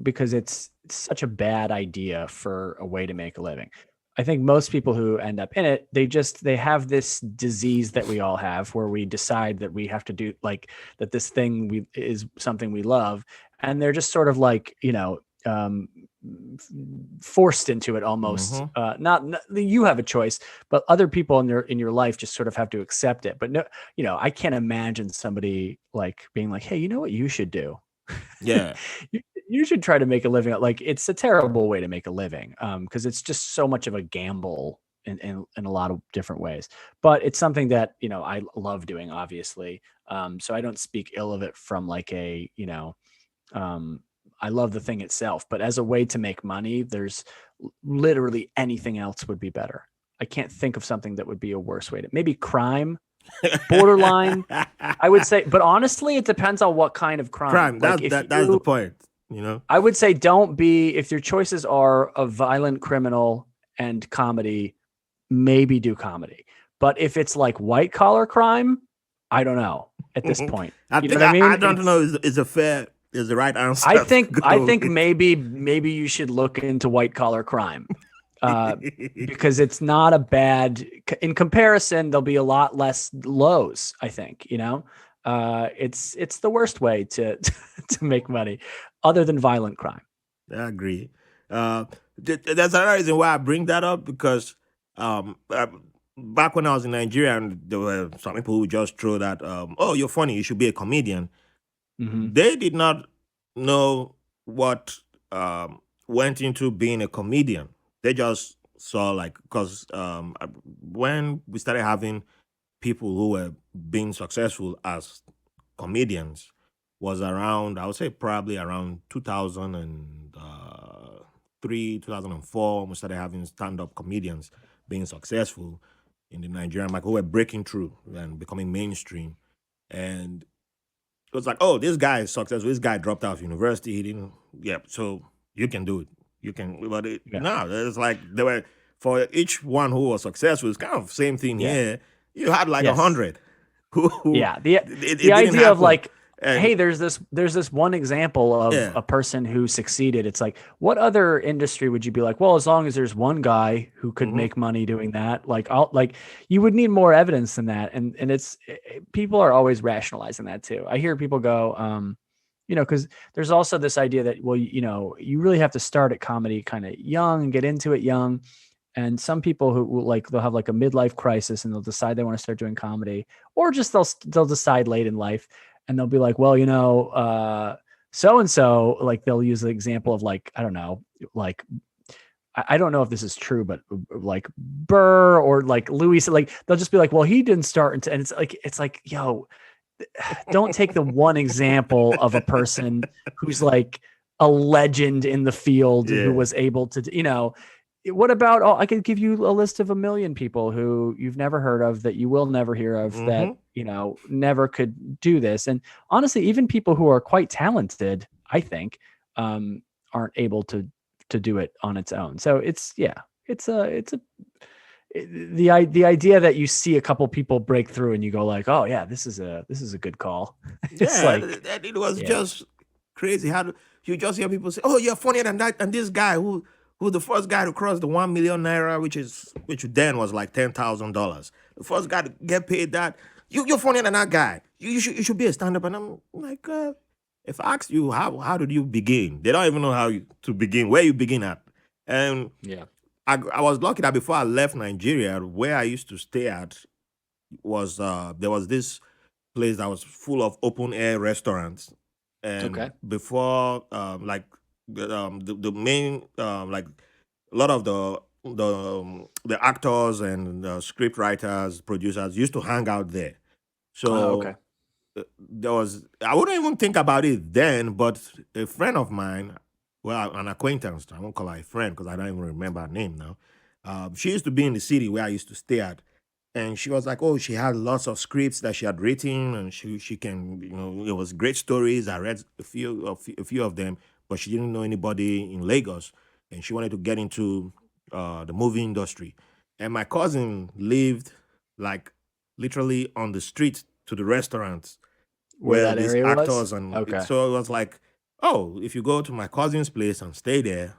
[SPEAKER 2] because it's such a bad idea for a way to make a living. I think most people who end up in it, they have this disease that we all have, where we decide that we have to do, like, that this thing we is something we love, and they're just sort of like, forced into it almost.
[SPEAKER 1] Hmm.
[SPEAKER 2] Not you have a choice, but other people in your life just sort of have to accept it. But no, I can't imagine somebody like being like, hey, you know what you should do?
[SPEAKER 1] Yeah.
[SPEAKER 2] you, you should try to make a living. Like, it's a terrible way to make a living, because it's just so much of a gamble in a lot of different ways. But it's something that, I love doing, obviously. So I don't speak ill of it from like a, um, I love the thing itself, but as a way to make money, there's literally anything else would be better. I can't think of something that would be a worse way to, maybe crime, borderline, I would say. But honestly, it depends on what kind of crime.
[SPEAKER 1] Crime.
[SPEAKER 2] Like, if
[SPEAKER 1] That's the
[SPEAKER 2] you,
[SPEAKER 1] point. You know.
[SPEAKER 2] I would say, don't be, if your choices are a violent criminal and comedy, maybe do comedy. But if it's like white collar crime, I don't know at this point.
[SPEAKER 1] I
[SPEAKER 2] You know
[SPEAKER 1] think
[SPEAKER 2] what I
[SPEAKER 1] I
[SPEAKER 2] mean?
[SPEAKER 1] don't know. Is a fair. is the right answer
[SPEAKER 2] I
[SPEAKER 1] to
[SPEAKER 2] think I
[SPEAKER 1] go
[SPEAKER 2] think
[SPEAKER 1] with.
[SPEAKER 2] maybe you should look into white collar crime. Because it's not a bad in comparison. There'll be a lot less lows. I think it's the worst way to to make money, other than violent crime.
[SPEAKER 1] I agree. Uh, there's another reason why I bring that up because um, uh, back when I was in Nigeria, and there were some people who just throw that, "Oh, you're funny. You should be a comedian."
[SPEAKER 2] Hmm.
[SPEAKER 1] They did not know what went into being a comedian. They just saw like because when we started having people who were being successful as comedians was around, I would say probably around 2003, 2004. We started having stand-up comedians being successful in the Nigerian market who were breaking through and becoming mainstream. And it was like, oh, this guy is successful. This guy dropped out of university. He didn't, yeah, so you can do it. You can, but
[SPEAKER 2] Yeah.
[SPEAKER 1] no, it's like they were, for each one who was successful, it's kind of same thing
[SPEAKER 2] Yeah.
[SPEAKER 1] here. You had like a
[SPEAKER 2] Yes.
[SPEAKER 1] hundred who
[SPEAKER 2] Yeah. The
[SPEAKER 1] it
[SPEAKER 2] the
[SPEAKER 1] didn't
[SPEAKER 2] idea of
[SPEAKER 1] happen.
[SPEAKER 2] like, hey,
[SPEAKER 1] And
[SPEAKER 2] there's this one example of
[SPEAKER 1] yeah,
[SPEAKER 2] a person who succeeded. It's like, what other industry would you be like, well, as long as there's one guy who could
[SPEAKER 1] hmm,
[SPEAKER 2] make money doing that, like I'll like you would need more evidence than that. And people are always rationalizing that too. I hear people go, because there's also this idea that, well, you really have to start at comedy kind of young and get into it young. And some people who will, like, they'll have like a midlife crisis and they'll decide they want to start doing comedy, or just they'll decide late in life, and they'll be like, well, so and so, like they'll use the example of, like, I don't know, like I don't know if this is true, but like Burr or like Louis, like they'll just be like, well, he didn't start until, and it's like, yo, don't take the one example of a person who's like a legend in the field who
[SPEAKER 1] yeah,
[SPEAKER 2] was able to, what about, oh, I could give you a list of a million people who you've never heard of, that you will never hear of, that,
[SPEAKER 1] hmm,
[SPEAKER 2] never could do this. And honestly, even people who are quite talented, I think, um, aren't able to do it on its own. So it's a the idea that you see a couple people break through and you go like, oh yeah, this is a good call. It's
[SPEAKER 1] yeah.
[SPEAKER 2] like,
[SPEAKER 1] It was
[SPEAKER 2] yeah,
[SPEAKER 1] just crazy. How you just hear people say, "Oh, you're funnier than that," and this guy who the first guy to cross the 1 million naira, which then was like $10,000. The first guy to get paid that. You're funnier than that guy. You should be a stand up. And I'm like, if I ask you how did you begin, they don't even know to begin, where you begin at. And
[SPEAKER 2] yeah.
[SPEAKER 1] I was lucky that before I left Nigeria, where I used to stay at was there was this place that was full of open air restaurants, and
[SPEAKER 2] Okay.
[SPEAKER 1] before the main like a lot of the actors and script writers, producers used to hang out there.
[SPEAKER 2] Okay.
[SPEAKER 1] So there was, I wouldn't even think about it then, but a friend of mine, well, an acquaintance, I won't call her a friend because I don't even remember her name now. She used to be in the city where I used to stay at, and she was like, "Oh, she had lots of scripts that she had written, and she can, it was great stories. I read a few of them, but she didn't know anybody in Lagos, and she wanted to get into the movie industry. And my cousin lived like literally on the street to the restaurant
[SPEAKER 2] Where
[SPEAKER 1] where
[SPEAKER 2] that
[SPEAKER 1] these
[SPEAKER 2] area was?
[SPEAKER 1] actors
[SPEAKER 2] Okay.
[SPEAKER 1] so it was like, oh, if you go to my cousin's place and stay there,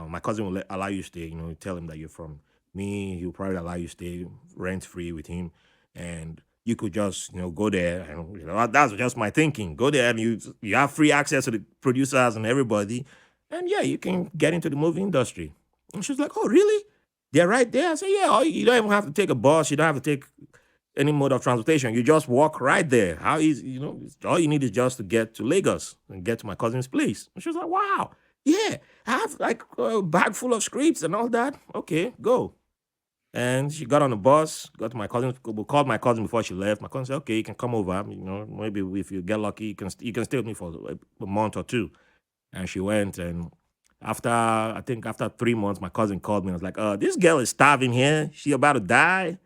[SPEAKER 1] my cousin will allow you to stay. Tell him that you're from me. He'll probably allow you to stay rent free with him, and you could just go there, and that's just my thinking. Go there and you have free access to the producers and everybody, and yeah, you can get into the movie industry. And she's like, oh, really? They're right there. I said, yeah. You don't even have to take a bus. You don't have to take any mode of transportation. You just walk right there. How easy, all you need is just to get to Lagos and get to my cousin's place. And she was like, wow, yeah, I have like a bag full of scripts and all that. Okay, go. And she got on the bus, got to my cousin, we called my cousin before she left. My cousin said, okay, you can come over. Maybe if you get lucky, you can stay with me for a month or two. And she went, and I think after 3 months, my cousin called me and was like, this girl is starving here. She about to die.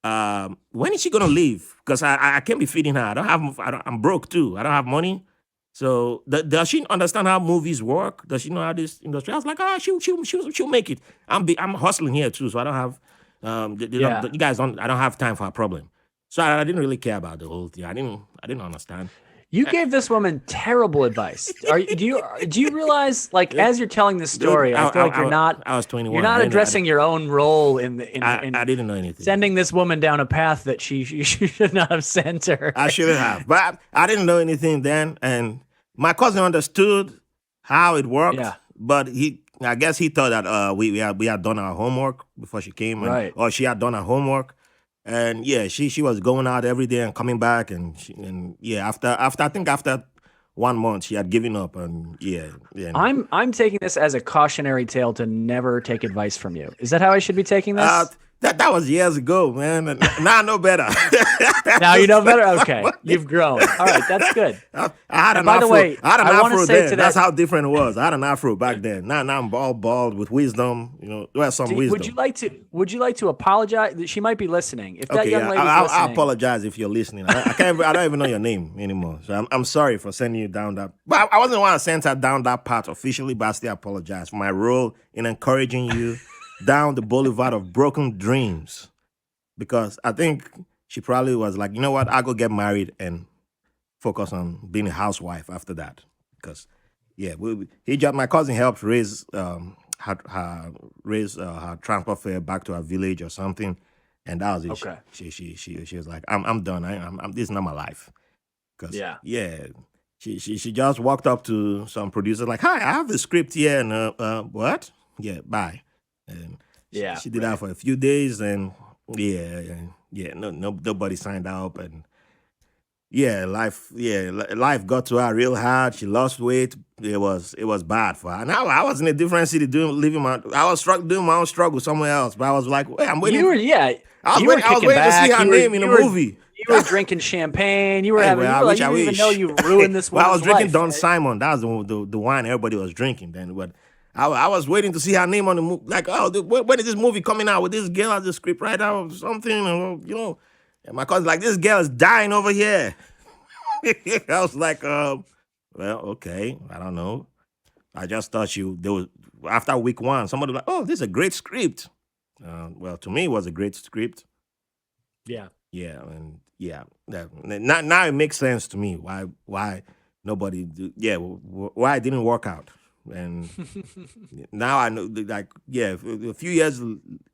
[SPEAKER 1] When is she gonna leave? Because I can't be feeding her. I'm broke too. I don't have money. So does she understand how movies work? Does she know how this industry? I was like, she'll make it. I'm hustling here too, so I don't have
[SPEAKER 2] Yeah.
[SPEAKER 1] you guys don't. I don't have time for a problem. So I didn't really care about the whole thing. I didn't understand.
[SPEAKER 2] You gave this woman terrible advice. Do you realize, like,
[SPEAKER 1] Dude,
[SPEAKER 2] as you're telling this
[SPEAKER 1] dude,
[SPEAKER 2] story, I feel like
[SPEAKER 1] I was
[SPEAKER 2] you're
[SPEAKER 1] 21.
[SPEAKER 2] not addressing your own role in
[SPEAKER 1] I didn't know anything.
[SPEAKER 2] sending this woman down a path that she should not have sent her.
[SPEAKER 1] I shouldn't have, but I didn't know anything then, and my cousin understood how it worked,
[SPEAKER 2] Yeah,
[SPEAKER 1] but I guess he thought that we had done our homework before she came, and
[SPEAKER 2] right.
[SPEAKER 1] or she had done her homework, and yeah, she was going out every day and coming back, and yeah, after I think after 1 month she had given up, and yeah, yeah.
[SPEAKER 2] I'm taking this as a cautionary tale to never take advice from you. Is that how I should be taking
[SPEAKER 1] Uh,
[SPEAKER 2] this?
[SPEAKER 1] that was years ago, man. And now I know better.
[SPEAKER 2] Now you know better? Okay. You've grown. All right, that's good.
[SPEAKER 1] I had
[SPEAKER 2] And
[SPEAKER 1] an
[SPEAKER 2] by the
[SPEAKER 1] afro.
[SPEAKER 2] way,
[SPEAKER 1] I had an
[SPEAKER 2] I want to
[SPEAKER 1] afro
[SPEAKER 2] say
[SPEAKER 1] then.
[SPEAKER 2] to
[SPEAKER 1] That's
[SPEAKER 2] that,
[SPEAKER 1] how different it was. I had an afro back then. Now I'm all bald with wisdom. Well, some
[SPEAKER 2] would you
[SPEAKER 1] wisdom.
[SPEAKER 2] like to apologize? She might be listening. If that
[SPEAKER 1] Okay,
[SPEAKER 2] young
[SPEAKER 1] yeah.
[SPEAKER 2] lady's
[SPEAKER 1] I
[SPEAKER 2] listening,
[SPEAKER 1] apologize if you're listening. I can't. I don't even know your name anymore. So I'm sorry for sending you down that. But I wasn't the one to send her down that path officially. But I still apologize for my role in encouraging you down the boulevard of broken dreams. Because I think she probably was like, you know what, I'll go get married and focus on being a housewife after that. Because yeah, my cousin helped raise her transport fare back to her village or something, and that was it.
[SPEAKER 2] okay.
[SPEAKER 1] She was like, I'm done. This is not my life. Because
[SPEAKER 2] Yeah.
[SPEAKER 1] yeah, she just walked up to some producer like, hi, I have the script here, and what? Yeah, bye. And
[SPEAKER 2] Yeah.
[SPEAKER 1] she did that
[SPEAKER 2] Right.
[SPEAKER 1] for a few days, and yeah, nobody signed up, and life got to her real hard. She lost weight. It was bad for her. And I was in a different city I was doing my own struggle somewhere else, but I was like, wait, I'm waiting.
[SPEAKER 2] You were, yeah,
[SPEAKER 1] I was
[SPEAKER 2] you were
[SPEAKER 1] waiting. I was
[SPEAKER 2] kicking
[SPEAKER 1] waiting to see
[SPEAKER 2] back.
[SPEAKER 1] her name in a movie.
[SPEAKER 2] You were drinking champagne. You were
[SPEAKER 1] Hey,
[SPEAKER 2] having,
[SPEAKER 1] well,
[SPEAKER 2] you
[SPEAKER 1] I
[SPEAKER 2] were like,
[SPEAKER 1] wish,
[SPEAKER 2] you
[SPEAKER 1] I
[SPEAKER 2] didn't even know
[SPEAKER 1] wish.
[SPEAKER 2] you ruined this
[SPEAKER 1] Well, I was
[SPEAKER 2] woman's
[SPEAKER 1] drinking
[SPEAKER 2] life.
[SPEAKER 1] Don Simon. That was the wine everybody was drinking then. But I was waiting to see her name on the movie. Like, oh, when is this movie coming out with this girl as the script writer or something? And my cousin's like, this girl is dying over here. I was like, well, okay, I don't know. I just thought there was after week one, somebody was like, oh, this is a great script. Well, to me, it was a great script.
[SPEAKER 2] Yeah.
[SPEAKER 1] Yeah, and yeah, now it makes sense to me why nobody why it didn't work out. And now I know like yeah, a few years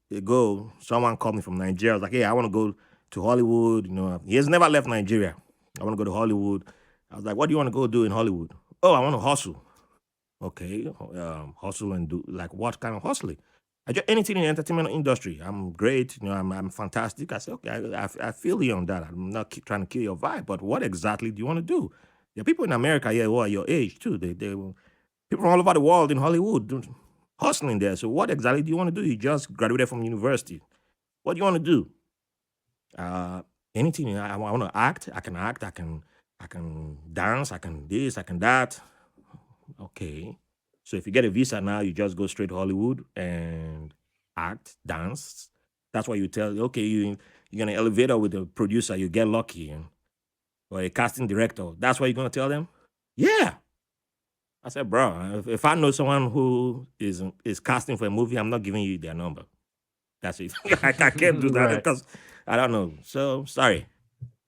[SPEAKER 1] ago, someone called me from Nigeria. I was like, hey, I want to go to Hollywood. He has never left Nigeria. I want to go to Hollywood. I was like, what do you want to go do in Hollywood? Oh, I want to hustle. Okay, hustle and do like what kind of hustling? I just anything in the entertainment industry. I'm great. I'm fantastic. I said, okay, I feel you on that. I'm not trying to kill your vibe, but what exactly do you want to do? There are people in America here who are your age too. They people from all over the world in Hollywood hustling there. So what exactly do you want to do? You just graduated from university. What do you want to do? Uh, anything. I want to act. I can act. I can dance. I can this. I can that. Okay. So if you get a visa now, you just go straight to Hollywood and act, dance. That's why you tell, okay, you're in an elevator with a producer, you get lucky, or a casting director. That's what you're gonna tell them? Yeah. I said, bro, if I know someone who is casting for a movie, I'm not giving you their number. That's it. I can't do that
[SPEAKER 2] Right.
[SPEAKER 1] because I don't know. So sorry.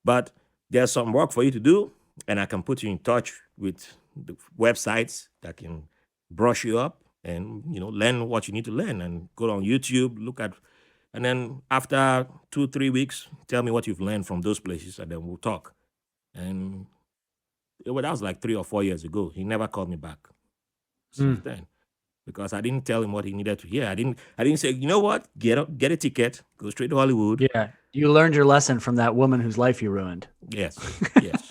[SPEAKER 1] But there's some work for you to do, and I can put you in touch with the websites that can brush you up and learn what you need to learn and go on YouTube, look at, and then after 2 3 weeks, tell me what you've learned from those places, and then we'll talk. And that was like 3 or 4 years ago. He never called me back since
[SPEAKER 2] Mm.
[SPEAKER 1] then because I didn't tell him what he needed to hear. I didn't say, you know what, get a ticket, go straight to Hollywood.
[SPEAKER 2] Yeah. You learned your lesson from that woman whose life you ruined.
[SPEAKER 1] Yes, yes.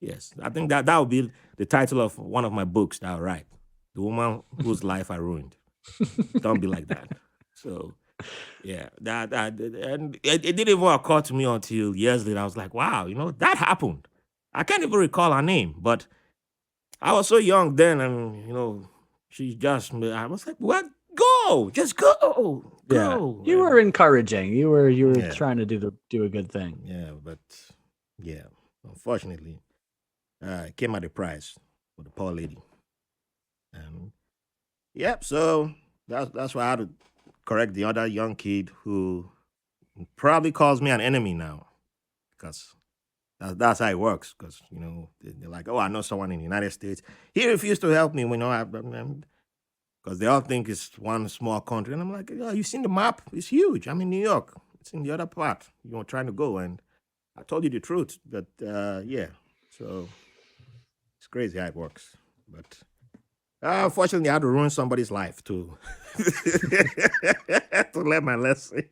[SPEAKER 1] Yes, I think that would be the title of one of my books that I write. The woman whose life I ruined. Don't be like that. So, yeah, and it didn't even occur to me until years later. I was like, wow, that happened. I can't even recall her name, but I was so young then, and I was like, what? Go, just go,
[SPEAKER 2] Yeah.
[SPEAKER 1] go.
[SPEAKER 2] You were encouraging. You were
[SPEAKER 1] Yeah.
[SPEAKER 2] trying to do a good thing.
[SPEAKER 1] Yeah, but yeah, unfortunately, it came at a price for the poor lady. And yep, so that's why I had to correct the other young kid who probably calls me an enemy now because That's how it works. Because they're like, oh, I know someone in the United States. He refused to help me. Because they all think it's one small country, and I'm like, oh, you seen the map? It's huge. I'm in New York. It's in the other part. Trying to go, and I told you the truth. But yeah, so it's crazy how it works. But unfortunately, I had to ruin somebody's life to to learn my lesson.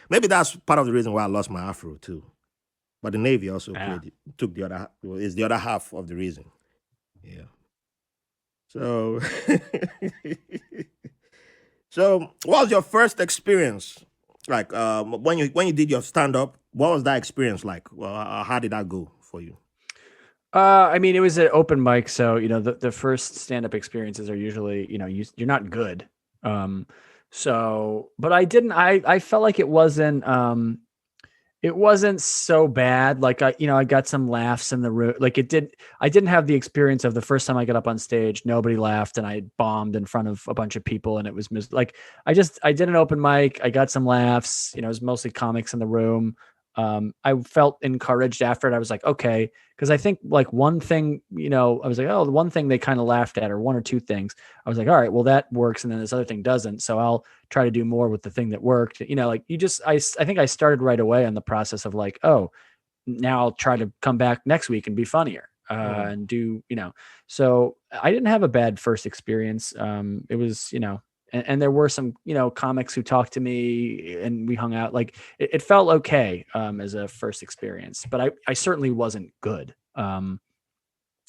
[SPEAKER 1] Maybe that's part of the reason why I lost my afro too. But the Navy also
[SPEAKER 2] Yeah.
[SPEAKER 1] took the other is the other half of the reason. Yeah. So so what was your first experience? Like when you did your stand up, what was that experience like? Well, how did that go for you?
[SPEAKER 2] I mean, it was an open mic, so the first stand up experiences are usually you're not good. Um, so, but I felt like it wasn't so bad. Like I got some laughs in the room. Like I didn't have the experience of the first time I got up on stage, nobody laughed and I bombed in front of a bunch of people and it was like, I did an open mic. I got some laughs, it was mostly comics in the room. I felt encouraged after it. I was like, okay. Cause I think like one thing, I was like, oh, the one thing they kind of laughed at or one or two things, I was like, all right, well that works. And then this other thing doesn't. So I'll try to do more with the thing that worked. Like I think I started right away on the process of like, oh, now I'll try to come back next week and be funnier
[SPEAKER 1] Mm.
[SPEAKER 2] and do, so I didn't have a bad first experience. It was, and there were some, comics who talked to me and we hung out. Like it felt okay as a first experience, but I certainly wasn't good. And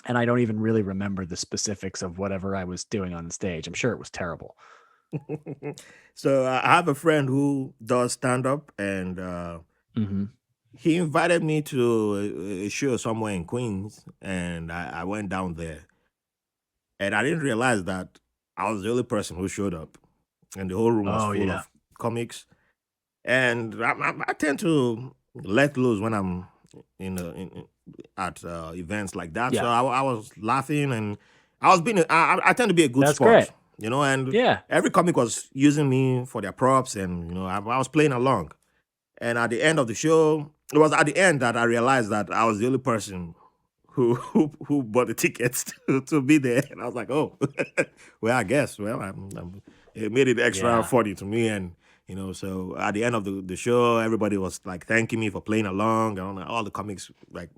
[SPEAKER 2] I don't even really remember the specifics of whatever I was doing on stage. I'm sure it was terrible.
[SPEAKER 1] So I have a friend who does stand up, and
[SPEAKER 2] Hmm.
[SPEAKER 1] he invited me to a show somewhere in Queens, and I went down there, and I didn't realize that I was the only person who showed up, and the whole room was
[SPEAKER 2] Oh
[SPEAKER 1] full
[SPEAKER 2] yeah.
[SPEAKER 1] of comics. And I tend to let loose when I'm at events like that. So
[SPEAKER 2] Yeah.
[SPEAKER 1] I was laughing, and I was being I tend to be a good
[SPEAKER 2] That's great.
[SPEAKER 1] sport, and
[SPEAKER 2] Yeah.
[SPEAKER 1] every comic was using me for their props, and I was playing along. And at the end of the show, it was at the end that I realized that I was the only person who bought the tickets to be there, and I was like, oh, well, I guess, well, it made it extra
[SPEAKER 2] Yeah.
[SPEAKER 1] funny to me, and so at the end of the show, everybody was like thanking me for playing along, and all the comics, like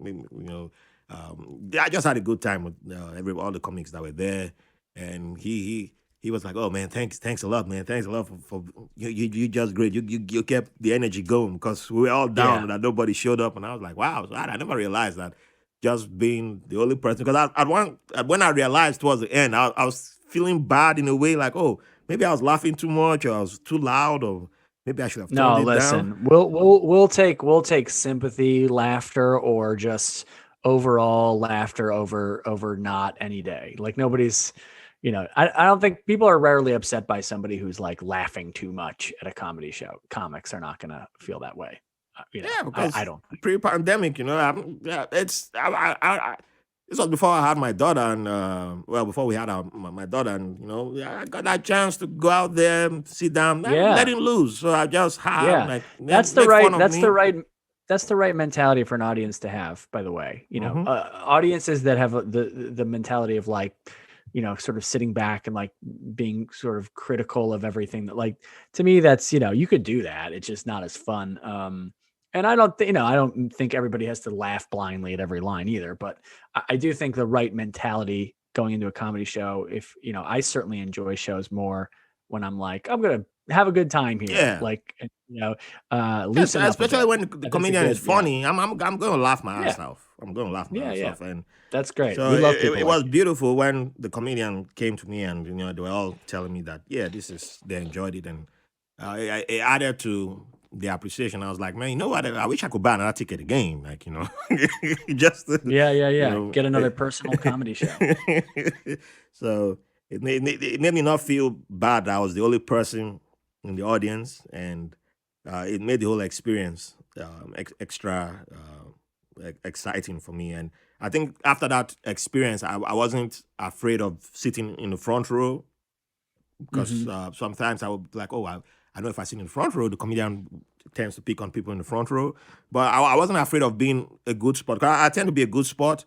[SPEAKER 1] I just had a good time with all the comics that were there, and he was like, "Oh man, thanks a lot, man. Thanks a lot for you just great. You kept the energy going because we were all down
[SPEAKER 2] Yeah.
[SPEAKER 1] and that nobody showed up." And I was like, "Wow!" So I never realized that just being the only person, because when I realized towards the end, I was feeling bad in a way, like, oh, maybe I was laughing too much, or I was too loud, or maybe I should have toned
[SPEAKER 2] No,
[SPEAKER 1] it down.
[SPEAKER 2] listen. We'll take sympathy, laughter, or just overall laughter over not any day. Like nobody's, I don't think people are rarely upset by somebody who's like laughing too much at a comedy show. Comics are not gonna feel that way.
[SPEAKER 1] Yeah,
[SPEAKER 2] I
[SPEAKER 1] because
[SPEAKER 2] don't think.
[SPEAKER 1] pre-pandemic, yeah, this was before I had my daughter, and well, before we had my daughter, and yeah, I got that chance to go out there, and sit down, and let
[SPEAKER 2] Yeah.
[SPEAKER 1] him loose. So I just have
[SPEAKER 2] Yeah.
[SPEAKER 1] like
[SPEAKER 2] That's the
[SPEAKER 1] make fun
[SPEAKER 2] right
[SPEAKER 1] of
[SPEAKER 2] that's the
[SPEAKER 1] me.
[SPEAKER 2] right that's the right mentality for an audience to have, by the way.
[SPEAKER 1] Hmm.
[SPEAKER 2] Audiences that have the mentality of like, sort of sitting back and like being sort of critical of everything that like to me that's, you could do that. It's just not as fun. And I don't think everybody has to laugh blindly at every line either, but I do think the right mentality going into a comedy show, if, I certainly enjoy shows more when I'm like, I'm gonna have a good time here.
[SPEAKER 1] Yeah.
[SPEAKER 2] Like,
[SPEAKER 1] Yes,
[SPEAKER 2] loosen up a
[SPEAKER 1] especially
[SPEAKER 2] bit.
[SPEAKER 1] when the
[SPEAKER 2] That's a
[SPEAKER 1] comedian is
[SPEAKER 2] good, yeah,
[SPEAKER 1] funny. I'm going to laugh my
[SPEAKER 2] yeah,
[SPEAKER 1] ass off. I'm going to laugh my
[SPEAKER 2] yeah,
[SPEAKER 1] ass
[SPEAKER 2] yeah.
[SPEAKER 1] off, and
[SPEAKER 2] That's great.
[SPEAKER 1] so
[SPEAKER 2] We love
[SPEAKER 1] it
[SPEAKER 2] people
[SPEAKER 1] was
[SPEAKER 2] like you.
[SPEAKER 1] beautiful when the comedian came to me, and they were all telling me that, yeah, they enjoyed it, and it added to the appreciation. I was like, man, you know what? I wish I could buy another ticket again, like just
[SPEAKER 2] Yeah, yeah,
[SPEAKER 1] you
[SPEAKER 2] yeah.
[SPEAKER 1] know.
[SPEAKER 2] Get another personal comedy show.
[SPEAKER 1] So it made me not feel bad that I was the only person in the audience, and it made the whole experience extra exciting for me. And I think after that experience, I wasn't afraid of sitting in the front row, because
[SPEAKER 2] Hmm.
[SPEAKER 1] sometimes I would be like, oh, I know if I sit in the front row, the comedian tends to pick on people in the front row. But I wasn't afraid of being a good sport. I tend to be a good sport.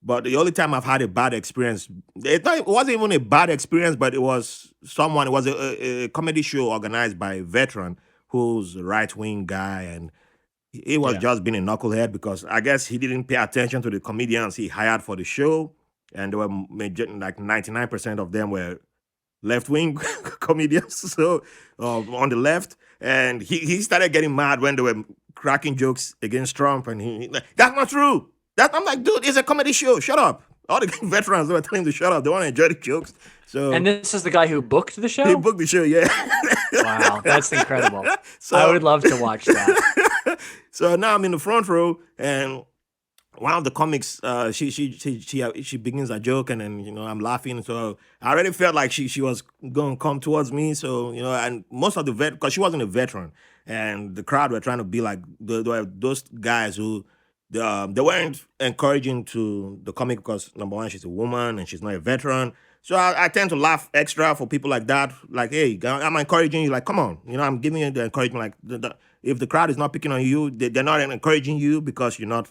[SPEAKER 1] But the only time I've had a bad experience, it wasn't even a bad experience, but it was someone. It was a comedy show organized by a veteran who's a right wing guy, and he was
[SPEAKER 2] Yeah.
[SPEAKER 1] just being a knucklehead because I guess he didn't pay attention to the comedians he hired for the show, and there were like 99% of them were left wing comedians. So on the left, and he started getting mad when they were cracking jokes against Trump, and like, that's not true. I'm like, dude, it's a comedy show. Shut up. All the veterans were telling him to shut up. They want to enjoy the jokes.
[SPEAKER 2] And
[SPEAKER 1] So
[SPEAKER 2] this is the guy who booked the
[SPEAKER 1] he
[SPEAKER 2] show?
[SPEAKER 1] booked the show, yeah.
[SPEAKER 2] Wow, that's incredible. I
[SPEAKER 1] So
[SPEAKER 2] would love to watch that.
[SPEAKER 1] so now I'm in the front row, and one of the comics, she begins a joke, and then I'm laughing. So I already felt like she was going to come towards me. So and most of the because she wasn't a veteran, and the crowd were trying to be like there were those guys who they weren't encouraging to the comic because number one, she's a woman and she's not a veteran. So I tend to laugh extra for people like that. Like, hey, I'm encouraging you. Like, come on, I'm giving you the encouragement. Like, if the crowd is not picking on you, they're not encouraging you because you're not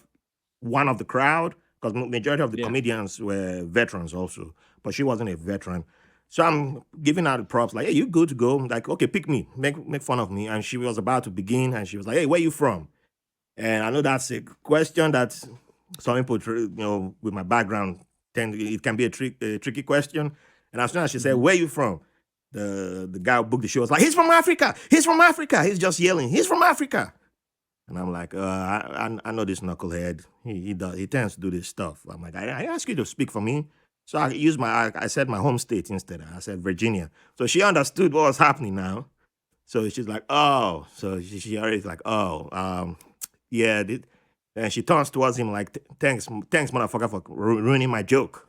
[SPEAKER 1] one of the crowd, because majority of the
[SPEAKER 2] Yeah.
[SPEAKER 1] comedians were veterans also, but she wasn't a veteran. So I'm giving her the props, like, hey, you good to go? I'm like, okay, pick me, make fun of me. And she was about to begin, and she was like, hey, where you from? And I know that's a question that some people, with my background, it can be a tricky question. And as soon as she said,
[SPEAKER 2] Mhm.
[SPEAKER 1] where you from? The guy who booked the show was like, he's from Africa. He's from Africa. He's just yelling, he's from Africa. And I'm like, I know this knucklehead. He tends to do this stuff. I'm like, I ask you to speak for me. So I said my home state instead. I said Virginia. So she understood what was happening now. So she's like, oh. So she already like, oh, yeah. And she turns towards him like, thanks, motherfucker, for ruining my joke.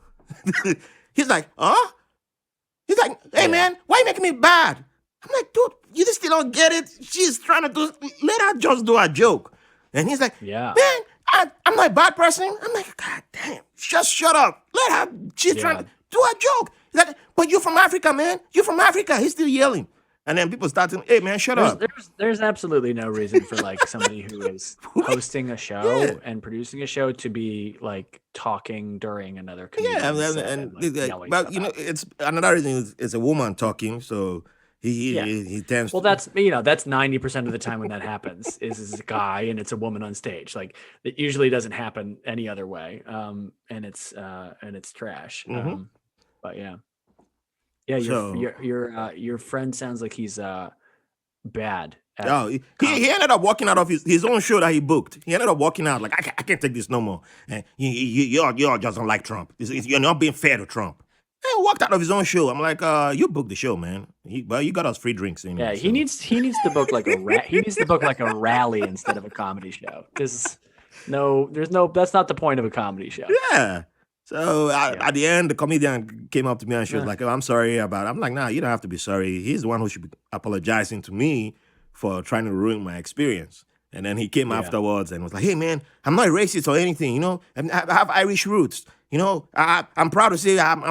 [SPEAKER 1] He's like, huh? He's like, hey
[SPEAKER 2] Yeah.
[SPEAKER 1] man, why you making me bad? I'm like, dude, you just still don't get it. She's trying to let her just do a joke. And he's like,
[SPEAKER 2] Yeah.
[SPEAKER 1] man, I'm not a bad person. I'm like, God damn, just shut up. Let her, she's trying
[SPEAKER 2] Yeah.
[SPEAKER 1] to do a joke. He's like, but you're from Africa, man. You're from Africa. He's still yelling. And then people start to, hey man, shut
[SPEAKER 2] There's
[SPEAKER 1] up.
[SPEAKER 2] there's there's absolutely no reason for like somebody who is hosting a
[SPEAKER 1] Yeah.
[SPEAKER 2] show and producing a show to be like talking during another
[SPEAKER 1] Yeah,
[SPEAKER 2] comedian's set and like yelling
[SPEAKER 1] but
[SPEAKER 2] stuff out.
[SPEAKER 1] it's another reason it's a woman talking, so
[SPEAKER 2] Yeah.
[SPEAKER 1] he tends
[SPEAKER 2] Well,
[SPEAKER 1] to,
[SPEAKER 2] that's 90% of the time when that happens is a guy and it's a woman on stage. Like it usually doesn't happen any other way. And it's trash.
[SPEAKER 1] Mhm.
[SPEAKER 2] But yeah. Yeah,
[SPEAKER 1] So
[SPEAKER 2] your friend sounds like he's bad at
[SPEAKER 1] oh, he
[SPEAKER 2] comedy.
[SPEAKER 1] ended up walking out of his own show that he booked. He ended up walking out like I can't take this no more. And y'all just don't like Trump. You're not being fair to Trump. And he walked out of his own show. I'm like, you booked the show, man. Well, you got us free drinks anyway.
[SPEAKER 2] Yeah, he needs to book like he needs to book like a rally instead of a comedy show. There's no that's not the point of a comedy show.
[SPEAKER 1] Yeah. So
[SPEAKER 2] Yeah.
[SPEAKER 1] at the end, the comedian came up to me and she was
[SPEAKER 2] Yeah.
[SPEAKER 1] like, oh, I'm sorry about it. I'm like, nah, you don't have to be sorry. He's the one who should be apologizing to me for trying to ruin my experience. And then he came
[SPEAKER 2] Yeah.
[SPEAKER 1] afterwards and was like, hey, man, I'm not racist or anything, and I have Irish roots. I'm proud to say I'm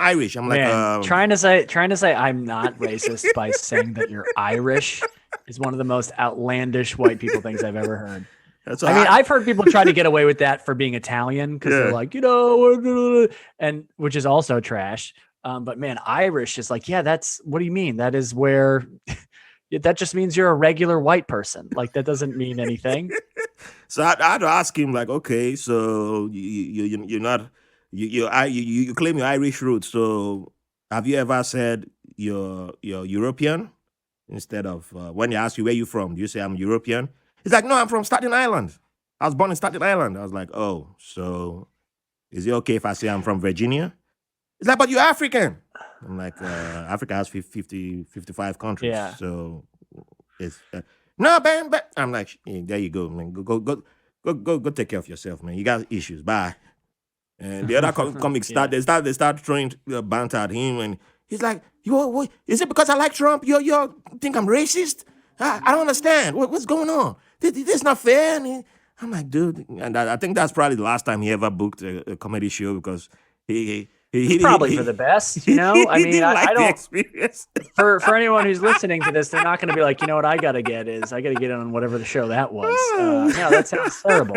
[SPEAKER 1] Irish. I'm like,
[SPEAKER 2] Man, trying to say I'm not racist by saying that you're Irish is one of the most outlandish white people things I've ever heard.
[SPEAKER 1] so
[SPEAKER 2] I mean, I've heard people try to get away with that for being Italian because they're
[SPEAKER 1] Yeah.
[SPEAKER 2] like, and which is also trash. But man, Irish is like, yeah, that's what do you mean? That is where that just means you're a regular white person. Like that doesn't mean anything.
[SPEAKER 1] So I had to ask him, like, okay, so you're not you claim your Irish roots. So have you ever said you're European instead of when they ask you where you from? Do you say I'm European? He's like, no, I'm from Staten Island. I was born in Staten Island. I was like, oh, so is it okay if I say I'm from Virginia? He's like, but you're African. I'm like, Africa has 55 countries.
[SPEAKER 2] Yeah.
[SPEAKER 1] So it's no, man. But I'm like, yeah, there you go, man. Go take care of yourself, man. You got issues. Bye. And the other comics
[SPEAKER 2] Yeah.
[SPEAKER 1] they start throwing banter at him, and he's like, what, is it because I like Trump? You think I'm racist? I don't understand. What's going on? This is not fair. And I'm like, dude, and I think that's probably the last time he ever booked a comedy show because
[SPEAKER 2] It's probably for the best, you know. I
[SPEAKER 1] he
[SPEAKER 2] mean,
[SPEAKER 1] didn't
[SPEAKER 2] I
[SPEAKER 1] like the
[SPEAKER 2] don't.
[SPEAKER 1] experience.
[SPEAKER 2] For anyone who's listening to this, they're not going to be like, you know what, I got to get on whatever the show that was. No, that sounds terrible.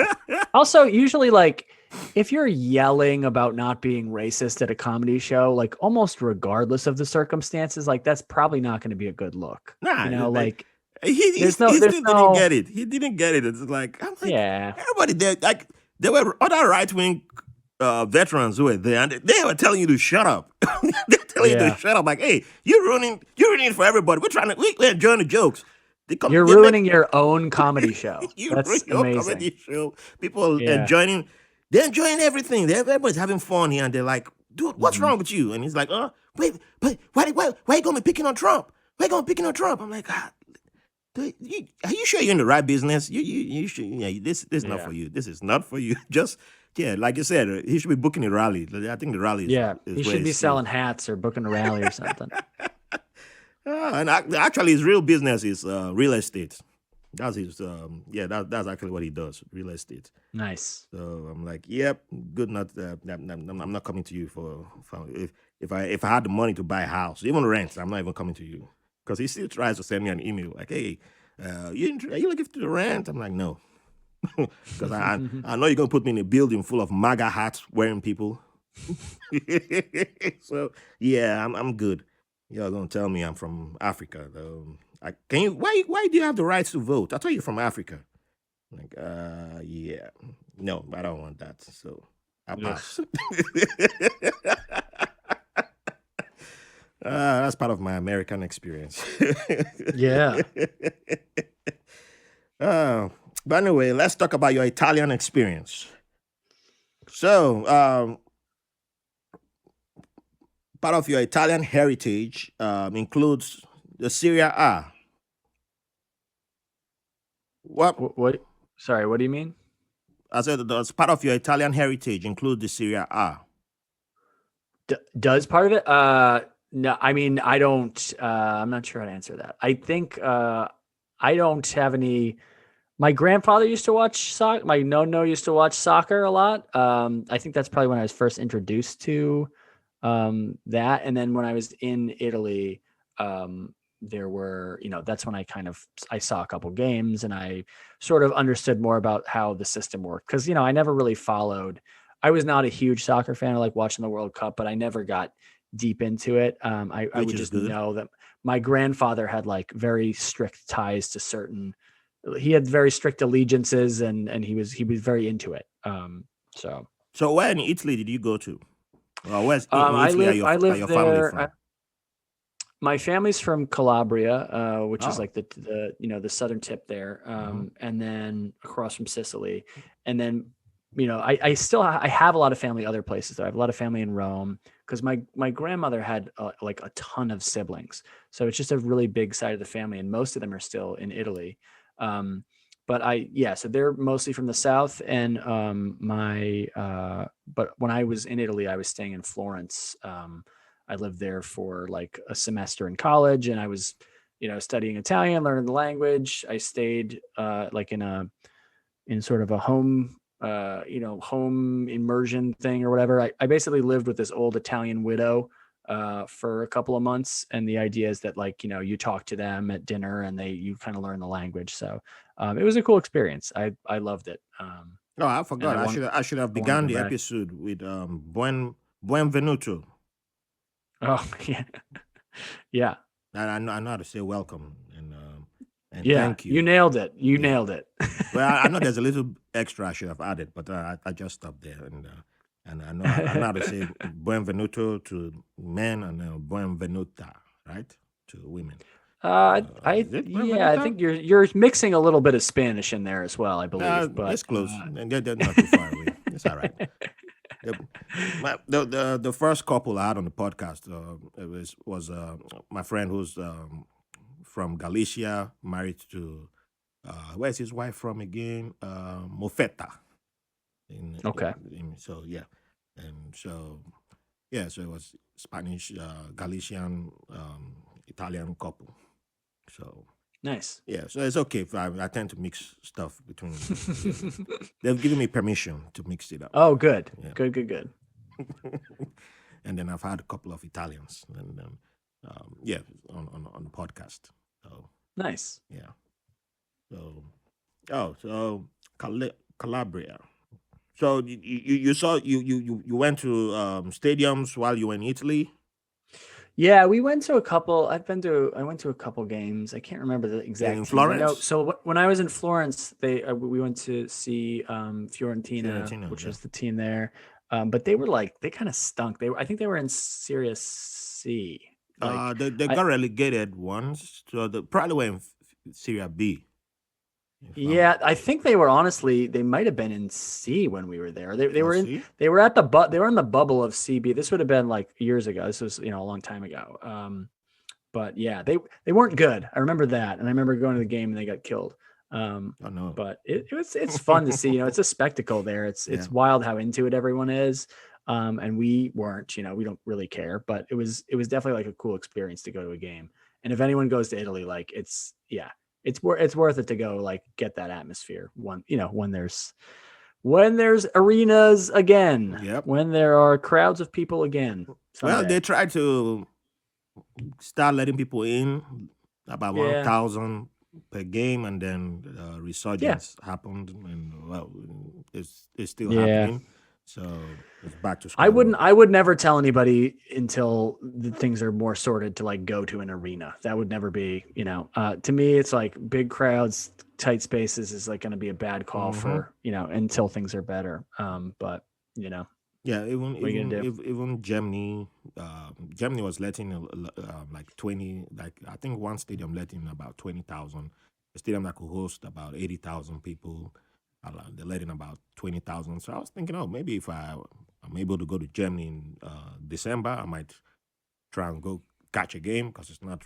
[SPEAKER 2] Also, usually, like, if you're yelling about not being racist at a comedy show, like almost regardless of the circumstances, like that's probably not going to be a good look.
[SPEAKER 1] Nah,
[SPEAKER 2] You know, like
[SPEAKER 1] he
[SPEAKER 2] there's
[SPEAKER 1] still didn't
[SPEAKER 2] no,
[SPEAKER 1] get it. He didn't get it. It's like I'm like
[SPEAKER 2] yeah,
[SPEAKER 1] everybody there. Like there were other right wing veterans who were there, and they were telling you to shut up. They're telling you to
[SPEAKER 2] yeah.
[SPEAKER 1] shut up. Like, hey, you're ruining it for everybody. We're enjoying the jokes.
[SPEAKER 2] You're
[SPEAKER 1] They make
[SPEAKER 2] ruining your own comedy show.
[SPEAKER 1] you ruin
[SPEAKER 2] That's
[SPEAKER 1] your
[SPEAKER 2] amazing.
[SPEAKER 1] comedy show. People
[SPEAKER 2] Yeah.
[SPEAKER 1] enjoying. They're enjoying everything. Everybody's having fun here, and they're like, dude, what's
[SPEAKER 2] Mhm.
[SPEAKER 1] wrong with you? And he's like, wait, but why you gonna be picking on Trump? Why you gonna be picking on Trump? I'm like, are you sure you're in the right business? You should. Yeah, this is not
[SPEAKER 2] Yeah.
[SPEAKER 1] for you. This is not for you. Just yeah, like you said, he should be booking a rally. I think the rally
[SPEAKER 2] Yeah.
[SPEAKER 1] is
[SPEAKER 2] He
[SPEAKER 1] where
[SPEAKER 2] should be
[SPEAKER 1] it's still.
[SPEAKER 2] selling hats or booking a rally or something.
[SPEAKER 1] And actually, his real business is real estate. That's his. That's actually what he does, real estate.
[SPEAKER 2] Nice.
[SPEAKER 1] So I'm like, yep, good. I'm not coming to you for if I had the money to buy a house, even rent, I'm not even coming to you because he still tries to send me an email like, hey, are you looking for the rent? I'm like, no, because I know you're gonna put me in a building full of MAGA hats wearing people. So yeah, I'm good. You're gonna tell me I'm from Africa though. Can you why do you have the rights to vote? I thought you're from Africa. Like, yeah. No, I don't want that. So I
[SPEAKER 2] Ugh.
[SPEAKER 1] pass. That's part of my American experience.
[SPEAKER 2] Yeah.
[SPEAKER 1] But anyway, let's talk about your Italian experience. So, part of your Italian heritage includes the Serie A. What
[SPEAKER 2] What? Sorry, what do you mean?
[SPEAKER 1] I said, as part of your Italian heritage includes the Serie A.
[SPEAKER 2] Does part of it? No, I mean, I don't. I'm not sure how to answer that. I think I don't have any. My grandfather used to watch soccer. My no used to watch soccer a lot. I think that's probably when I was first introduced to that. And then when I was in Italy, there were, that's when I saw a couple games and I sort of understood more about how the system worked. Cause I never really followed, I was not a huge soccer fan. I like watching the World Cup, but I never got deep into it. I
[SPEAKER 1] Which
[SPEAKER 2] would
[SPEAKER 1] is
[SPEAKER 2] just
[SPEAKER 1] good.
[SPEAKER 2] know that my grandfather had like very strict ties to he had very strict allegiances and he was very into it. So
[SPEAKER 1] So where in Italy did you go to? Or where's in
[SPEAKER 2] I
[SPEAKER 1] Italy
[SPEAKER 2] live I
[SPEAKER 1] are
[SPEAKER 2] live
[SPEAKER 1] your family
[SPEAKER 2] there.
[SPEAKER 1] from?
[SPEAKER 2] My family's from Calabria, which is
[SPEAKER 1] Oh.
[SPEAKER 2] like the southern tip there,
[SPEAKER 1] Mhm.
[SPEAKER 2] and then across from Sicily, and then I still I have a lot of family other places. Though. I have a lot of family in Rome because my grandmother had like a ton of siblings, so it's just a really big side of the family, and most of them are still in Italy. Um, but so they're mostly from the south, and but when I was in Italy, I was staying in Florence. I lived there for like a semester in college and I was, studying Italian, learning the language. I stayed like in sort of a home immersion thing or whatever. I basically lived with this old Italian widow for a couple of months. And the idea is that like, you talk to them at dinner and you kind of learn the language. So it was a cool experience. I loved it.
[SPEAKER 1] No, I
[SPEAKER 2] And
[SPEAKER 1] forgot. I should have
[SPEAKER 2] I want to
[SPEAKER 1] begun
[SPEAKER 2] go
[SPEAKER 1] the
[SPEAKER 2] back.
[SPEAKER 1] episode with Buen Venuto.
[SPEAKER 2] Oh yeah. Yeah.
[SPEAKER 1] I know how to say welcome and
[SPEAKER 2] Yeah,
[SPEAKER 1] thank
[SPEAKER 2] you
[SPEAKER 1] you.
[SPEAKER 2] nailed it. You
[SPEAKER 1] Yeah.
[SPEAKER 2] nailed it.
[SPEAKER 1] Well, I know there's a little extra I should have added, but I just stopped there and I know how to say Buen Venuto to men and Buen Venuta, right, to women. Is it Buen
[SPEAKER 2] I
[SPEAKER 1] Venuta?
[SPEAKER 2] think you're mixing a little bit of Spanish in there as well, I believe. But
[SPEAKER 1] It's close, and they're not too far away. It's all right. The, the first couple I had on the podcast it was my friend who's from Galicia, married to where's his wife from again? Mofeta.
[SPEAKER 2] okay,
[SPEAKER 1] So yeah, and so yeah, so it was Spanish, Galician, Italian couple. So
[SPEAKER 2] nice.
[SPEAKER 1] yeah, so it's okay if I tend to mix stuff between. Yeah, they've given me permission to mix it up.
[SPEAKER 2] Oh, good,
[SPEAKER 1] Yeah.
[SPEAKER 2] good, good, good.
[SPEAKER 1] and then I've had a couple of Italians, and yeah, on the podcast. So
[SPEAKER 2] Nice.
[SPEAKER 1] yeah, so so Calabria. So you saw you went to stadiums while you were in Italy
[SPEAKER 2] Yeah, we went to a couple. I went to a couple games. I can't remember the exact
[SPEAKER 1] in
[SPEAKER 2] teams. I know.
[SPEAKER 1] Florence,
[SPEAKER 2] So when I was in Florence, we went to see Fiorentina,
[SPEAKER 1] Fiorentina.
[SPEAKER 2] which
[SPEAKER 1] Yeah.
[SPEAKER 2] was the team there. But they kind of stunk. I think they were in Series C. Like
[SPEAKER 1] They
[SPEAKER 2] I
[SPEAKER 1] got relegated once, so they probably were in Serie B. If I'm
[SPEAKER 2] Yeah, I think they were honestly, they might have been in C when we were there.
[SPEAKER 1] see,
[SPEAKER 2] They were at the they were in the bubble of CB. This would have been like years ago. This was, a long time ago. But yeah, they weren't good. I remember that. And I remember going to the game and they got killed. Um,
[SPEAKER 1] I know.
[SPEAKER 2] but it's fun to see, it's a spectacle there.
[SPEAKER 1] Yeah.
[SPEAKER 2] It's wild how into it everyone is. And we weren't, we don't really care, but it was definitely like a cool experience to go to a game. And if anyone goes to Italy, like it's worth it to go like get that atmosphere when there's arenas again,
[SPEAKER 1] Yep.
[SPEAKER 2] when there are crowds of people again
[SPEAKER 1] Well, they
[SPEAKER 2] someday.
[SPEAKER 1] tried to start letting people in about
[SPEAKER 2] Yeah.
[SPEAKER 1] 1,000 per game, and then
[SPEAKER 2] Yeah.
[SPEAKER 1] resurgence happened, and well, it's still
[SPEAKER 2] Yeah.
[SPEAKER 1] happening. So it's back to
[SPEAKER 2] I
[SPEAKER 1] square
[SPEAKER 2] wouldn't.
[SPEAKER 1] one.
[SPEAKER 2] I would never tell anybody until things are more sorted to like go to an arena. That would never be. To me, it's like big crowds, tight spaces is like going to be a bad call
[SPEAKER 1] Mm-hmm.
[SPEAKER 2] for until things are better. But you know,
[SPEAKER 1] Yeah,
[SPEAKER 2] what are you gonna do?
[SPEAKER 1] even Germany, Germany was letting like 20, like I think one stadium let in about 20,000. A stadium that could host about 80,000 people, they're letting about 20,000. So I was thinking, oh, maybe if I'm able to go to Germany in December, I might try and go catch a game because it's not,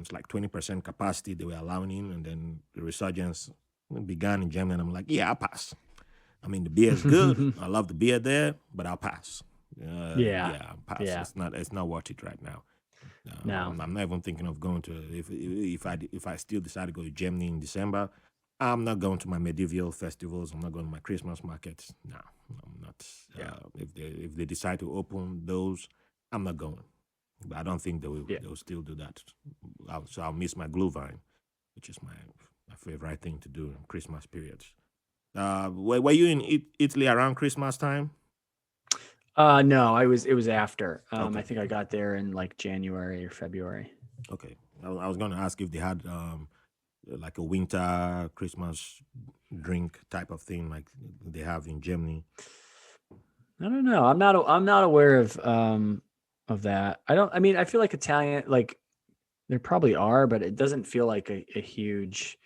[SPEAKER 1] it's like 20% capacity they were allowing in, and then the resurgence began in Germany. And I'm like, yeah, I'll pass. I mean, the beer is good. I love the beer there, but I'll pass.
[SPEAKER 2] Yeah.
[SPEAKER 1] Yeah, I'll pass.
[SPEAKER 2] Yeah.
[SPEAKER 1] It's not worth it right now.
[SPEAKER 2] No.
[SPEAKER 1] I'm not even thinking of going to if I still decide to go to Germany in December. I'm not going to my medieval festivals. I'm not going to my Christmas markets. No, I'm not.
[SPEAKER 2] Yeah.
[SPEAKER 1] If they decide to open those, I'm not going. But I don't think
[SPEAKER 2] Yeah.
[SPEAKER 1] they will still do that. So I'll miss my Glühwein, which is my favorite thing to do in Christmas periods. Were you in Italy around Christmas time?
[SPEAKER 2] No, it was after. I
[SPEAKER 1] Okay,
[SPEAKER 2] think I got there in like January or February.
[SPEAKER 1] okay. I was going to ask if they had like a winter Christmas drink type of thing like they have in Germany.
[SPEAKER 2] I don't know. I'm not aware of that. I mean, I feel like Italian, like there probably are, but it doesn't feel like a huge.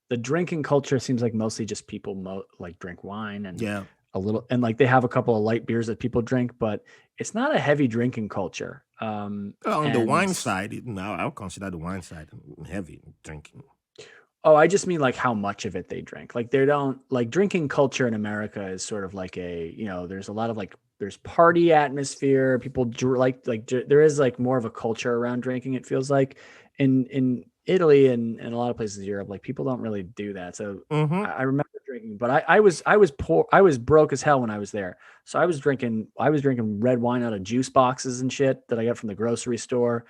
[SPEAKER 2] The drinking culture seems like mostly just people like drink wine and
[SPEAKER 1] Yeah.
[SPEAKER 2] a little, and like they have a couple of light beers that people drink, but it's not a heavy drinking culture.
[SPEAKER 1] On the
[SPEAKER 2] And
[SPEAKER 1] wine side, now I would consider the wine side heavy drinking.
[SPEAKER 2] Oh, I just mean like how much of it they drink. Like they don't like drinking culture in America is sort of like there's a lot of like there's party atmosphere. People there is like more of a culture around drinking. It feels like in Italy and a lot of places in Europe, like people don't really do that. So
[SPEAKER 1] Mm-hmm.
[SPEAKER 2] I remember drinking, but I was poor. I was broke as hell when I was there. So I was drinking red wine out of juice boxes and shit that I got from the grocery store.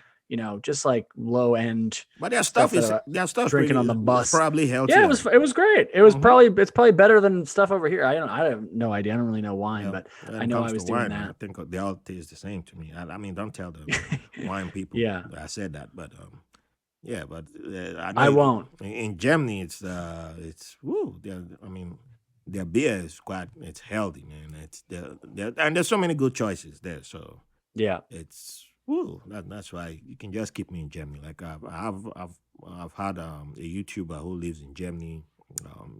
[SPEAKER 2] Just like low end
[SPEAKER 1] But
[SPEAKER 2] stuff that
[SPEAKER 1] their stuff
[SPEAKER 2] drinking on the
[SPEAKER 1] is
[SPEAKER 2] bus.
[SPEAKER 1] probably
[SPEAKER 2] Yeah,
[SPEAKER 1] healthier.
[SPEAKER 2] it was great.
[SPEAKER 1] Mm-hmm.
[SPEAKER 2] It's probably better than stuff over here. I have no idea. I don't really know wine,
[SPEAKER 1] Yeah,
[SPEAKER 2] but
[SPEAKER 1] when
[SPEAKER 2] I
[SPEAKER 1] it
[SPEAKER 2] know I
[SPEAKER 1] comes to
[SPEAKER 2] was doing
[SPEAKER 1] wine, I
[SPEAKER 2] that.
[SPEAKER 1] think they all taste the same to me. I mean, don't tell the wine people
[SPEAKER 2] Yeah,
[SPEAKER 1] that I said that, but yeah, but I know
[SPEAKER 2] I won't.
[SPEAKER 1] in Germany it's woo. I mean, their beer is it's healthy, man. And there's so many good choices there. So
[SPEAKER 2] Yeah.
[SPEAKER 1] it's woo. That's why you can just keep me in Germany. Like I've had a YouTuber who lives in Germany.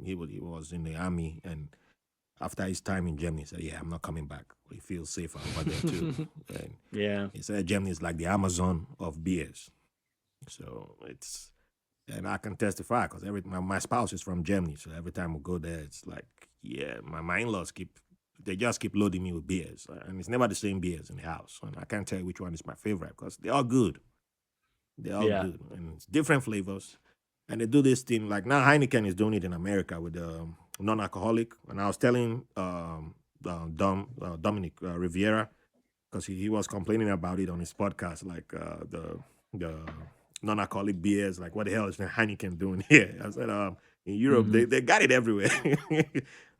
[SPEAKER 1] He was in the army, and after his time in Germany, he said, "Yeah, I'm not coming back. He feels safer over there too." And
[SPEAKER 2] Yeah.
[SPEAKER 1] he said Germany is like the Amazon of beers. So and I can testify because my spouse is from Germany, so every time we go there, it's like, yeah, my in-laws they just keep loading me with beers, and it's never the same beers in the house, and I can't tell you which one is my favorite because they're all good. They're all
[SPEAKER 2] Yeah.
[SPEAKER 1] good, and it's different flavors. And they do this thing like now Heineken is doing it in America with non-alcoholic. And I was telling Dominic Riviera because he was complaining about it on his podcast, like the non-alcoholic beers. Like, what the hell is the Heineken doing here? I said, in Europe,
[SPEAKER 2] Mm-hmm.
[SPEAKER 1] they got it everywhere.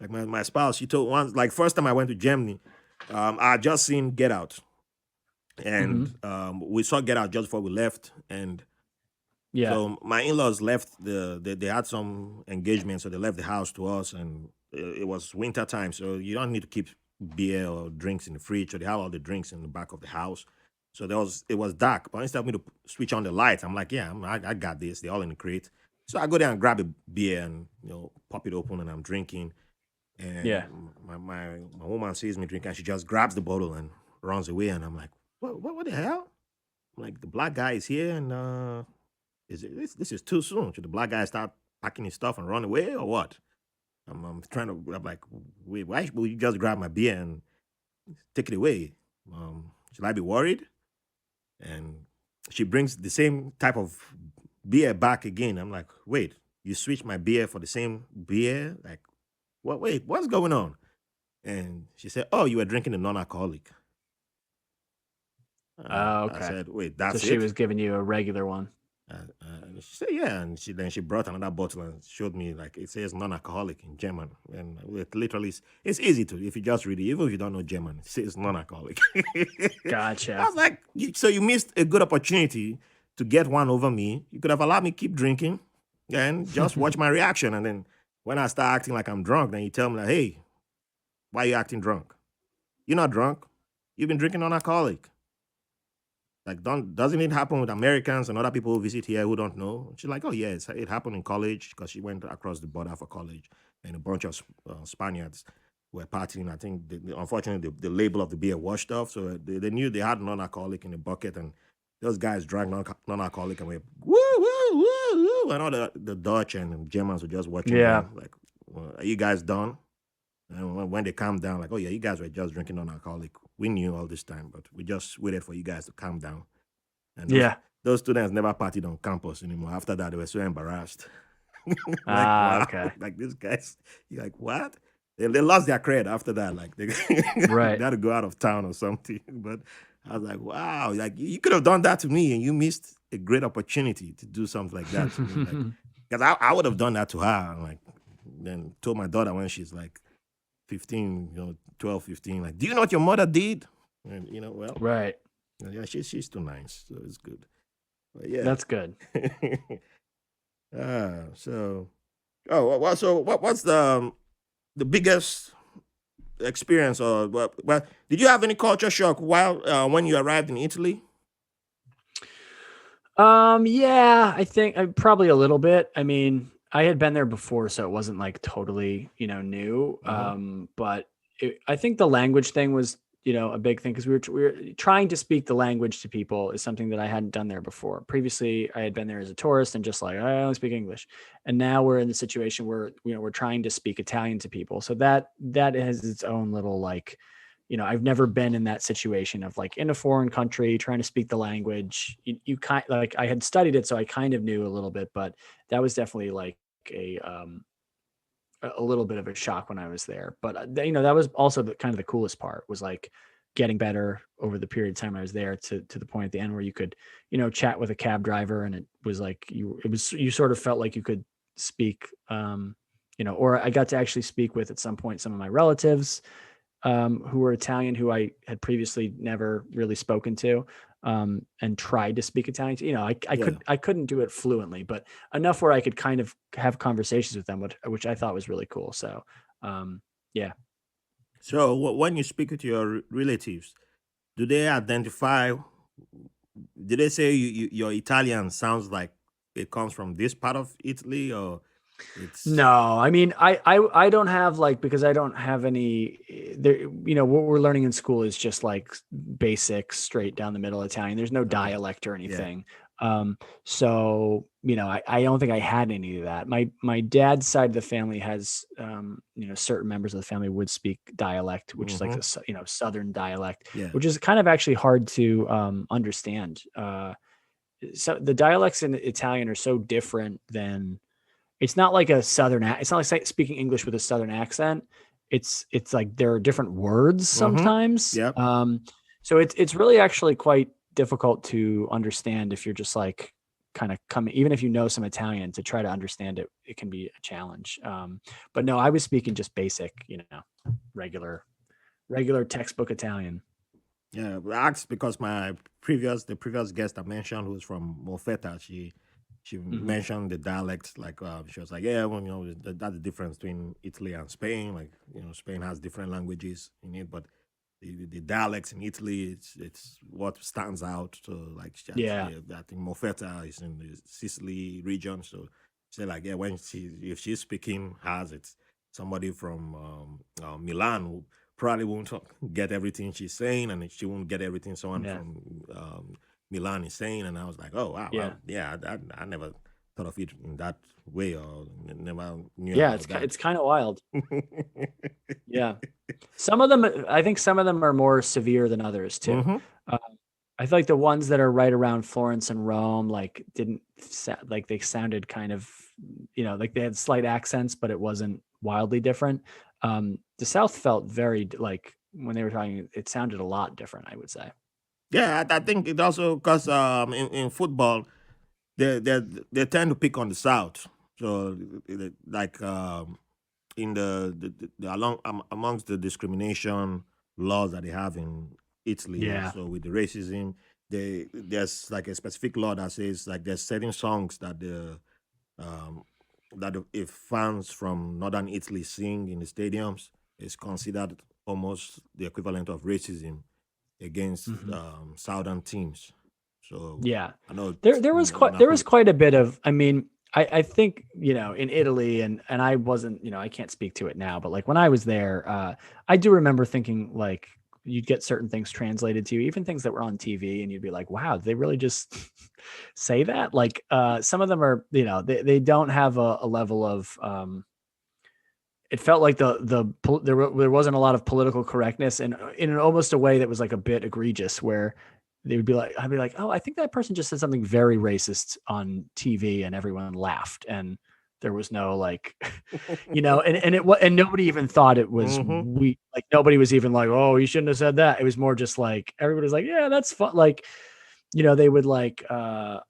[SPEAKER 1] Like my spouse, she told once, like first time I went to Germany, I had just seen Get Out,
[SPEAKER 2] Mm-hmm.
[SPEAKER 1] and we saw Get Out just before we left, and
[SPEAKER 2] Yeah.
[SPEAKER 1] so my in-laws left they had some engagement, so they left the house to us, and it was winter time, so you don't need to keep beer or drinks in the fridge. So they have all the drinks in the back of the house. So it was dark, but instead of me to switch on the lights, I'm like, yeah, I got this. They're all in the crate. So I go there and grab a beer and pop it open, and I'm drinking. And
[SPEAKER 2] Yeah.
[SPEAKER 1] my woman sees me drinking, and she just grabs the bottle and runs away. And I'm like, what the hell? I'm like, the black guy is here, and this is too soon. Should the black guy start packing his stuff and run away or what? I'm like, wait, why will you just grab my beer and take it away? Should I be worried? And she brings the same type of beer back again. I'm like, wait, you switched my beer for the same beer? Like, what? Wait, what's going on? And she said, oh, you were drinking a non-alcoholic. I
[SPEAKER 2] Okay.
[SPEAKER 1] said, wait,
[SPEAKER 2] So
[SPEAKER 1] that's
[SPEAKER 2] she
[SPEAKER 1] it?
[SPEAKER 2] was giving you a regular one.
[SPEAKER 1] And she said, yeah. And she brought another bottle and showed me, like, it says non-alcoholic in German. And it literally, it's easy to, if you just read it, even if you don't know German, it says non-alcoholic. I
[SPEAKER 2] Gotcha.
[SPEAKER 1] was like, so you missed a good opportunity to get one over me. You could have allowed me keep drinking and just watch my reaction. And then when I start acting like I'm drunk, then you tell me, like, hey, why are you acting drunk? You're not drunk. You've been drinking non-alcoholic. Like, doesn't it happen with Americans and other people who visit here who don't know? She's like, oh, yeah, it happened in college because she went across the border for college, and a bunch of Spaniards were partying. I think, unfortunately, the label of the beer washed off, so they knew they had non-alcoholic in the bucket, and those guys drank non-alcoholic and went, woo, woo, woo, woo, and all the Dutch and Germans were just watching
[SPEAKER 2] Yeah.
[SPEAKER 1] them, like, well, are you guys done? And when they calmed down, like, oh yeah, you guys were just drinking non-alcoholic. We knew all this time, but we just waited for you guys to calm down. And
[SPEAKER 2] Yeah.
[SPEAKER 1] those students never partied on campus anymore. After that, they were so embarrassed. Like,
[SPEAKER 2] Ah,
[SPEAKER 1] wow,
[SPEAKER 2] okay.
[SPEAKER 1] like these guys, you're like, what? They lost their cred after that. Like they, they
[SPEAKER 2] Right.
[SPEAKER 1] had to go out of town or something. But I was like, wow, like you could have done that to me, and you missed a great opportunity to do something like that to me. Like, because I would have done that to her. Like, then told my daughter when she's like 15, 12, 15, like, do you know what your mother did? And well,
[SPEAKER 2] Right.
[SPEAKER 1] yeah, she's too nice, so it's good. But yeah.
[SPEAKER 2] That's good.
[SPEAKER 1] So, what's the biggest experience, or well, did you have any culture shock while when you arrived in Italy?
[SPEAKER 2] Yeah, I think probably a little bit. I mean, I had been there before, so it wasn't like totally, new.
[SPEAKER 1] Mm-hmm.
[SPEAKER 2] But I think the language thing was, a big thing because we were trying to speak the language to people is something that I hadn't done there before. Previously, I had been there as a tourist and just like I only speak English, and now we're in the situation where we're trying to speak Italian to people. So that has its own little like I've never been in that situation of like in a foreign country trying to speak the language. You kind like I had studied it, so I kind of knew a little bit, but that was definitely like a little bit of a shock when I was there. But that was also kind of the coolest part was like getting better over the period of time I was there to the point at the end where you could chat with a cab driver, and it was like you sort of felt like you could speak, or I got to actually speak with at some point some of my relatives who were Italian, who I had previously never really spoken to, and tried to speak Italian.
[SPEAKER 1] Yeah.
[SPEAKER 2] I couldn't do it fluently, but enough where I could kind of have conversations with them, which I thought was really cool. So, yeah.
[SPEAKER 1] So when you speak with your relatives, do they identify? Did they say your Italian sounds like it comes from this part of Italy, or it's?
[SPEAKER 2] No, I mean, I don't have like, because I don't have any there, what we're learning in school is just like basic straight down the middle Italian. There's no
[SPEAKER 1] Okay.
[SPEAKER 2] dialect or
[SPEAKER 1] Yeah.
[SPEAKER 2] anything. So, I don't think I had any of that. My dad's side of the family has, certain members of the family would speak dialect, which is like
[SPEAKER 1] Mm-hmm.
[SPEAKER 2] Southern dialect,
[SPEAKER 1] Yeah.
[SPEAKER 2] which is kind of actually hard to, understand. So the dialects in Italian are so different than, it's not like a southern it's not like speaking English with a southern accent. It's like there are different words
[SPEAKER 1] Mm-hmm.
[SPEAKER 2] sometimes.
[SPEAKER 1] Yep.
[SPEAKER 2] So it's really actually quite difficult to understand if you're just like kind of coming, even if you know some Italian, to try to understand it, it can be a challenge. But no, I was speaking just basic, regular, regular textbook Italian.
[SPEAKER 1] Yeah, I asked because the previous guest I mentioned, who's from Mofeta, she
[SPEAKER 2] Hmm.
[SPEAKER 1] mentioned the dialects. Like she was like, yeah, well, that's the difference between Italy and Spain. Like Spain has different languages in it, but the dialects in Italy, it's what stands out. So like,
[SPEAKER 2] Yeah.
[SPEAKER 1] yeah, I think Mofeta is in the Sicily region. So she said like, yeah, if she's speaking hers, it's somebody from Milan probably won't get everything she's saying, and she won't get everything someone
[SPEAKER 2] Yeah.
[SPEAKER 1] from Milan is saying. And I was like, oh wow,
[SPEAKER 2] Yeah.
[SPEAKER 1] yeah, I never thought of it in that way, or never knew
[SPEAKER 2] Yeah.
[SPEAKER 1] about that.
[SPEAKER 2] It's kind of wild. Yeah. Some of them, I think some of them are more severe than others too.
[SPEAKER 1] Hmm.
[SPEAKER 2] Um, I feel like the ones that are right around Florence and Rome, like like they sounded kind of, like they had slight accents, but it wasn't wildly different. The South felt very like when they were talking, it sounded a lot different, I would say.
[SPEAKER 1] Yeah, I think it also because in football they they tend to pick on the South. So like in the along amongst the discrimination laws that they have in Italy.
[SPEAKER 2] Yeah.
[SPEAKER 1] So with the racism, there's like a specific law that says like there's certain songs um, that if fans from northern Italy sing in the stadiums, it's considered almost the equivalent of racism against
[SPEAKER 2] Hmm.
[SPEAKER 1] southern teams. So
[SPEAKER 2] Yeah.
[SPEAKER 1] I know
[SPEAKER 2] There was
[SPEAKER 1] in
[SPEAKER 2] quite there was
[SPEAKER 1] Napoli.
[SPEAKER 2] quite a bit of, I mean, I think, in Italy, and I wasn't, I can't speak to it now, but like when I was there, I do remember thinking like you'd get certain things translated to you, even things that were on TV, and you'd be like, wow, did they really just say that? Like some of them are, they don't have a level of it felt like there wasn't a lot of political correctness, and in an almost a way that was like a bit egregious, where they would be like, I'd be like, oh, I think that person just said something very racist on TV, and everyone laughed, and there was no like, and nobody even thought it was
[SPEAKER 1] Hmm.
[SPEAKER 2] like nobody was even like, oh, you shouldn't have said that. It was more just like everybody's like, yeah, that's fun. Like, they would like, I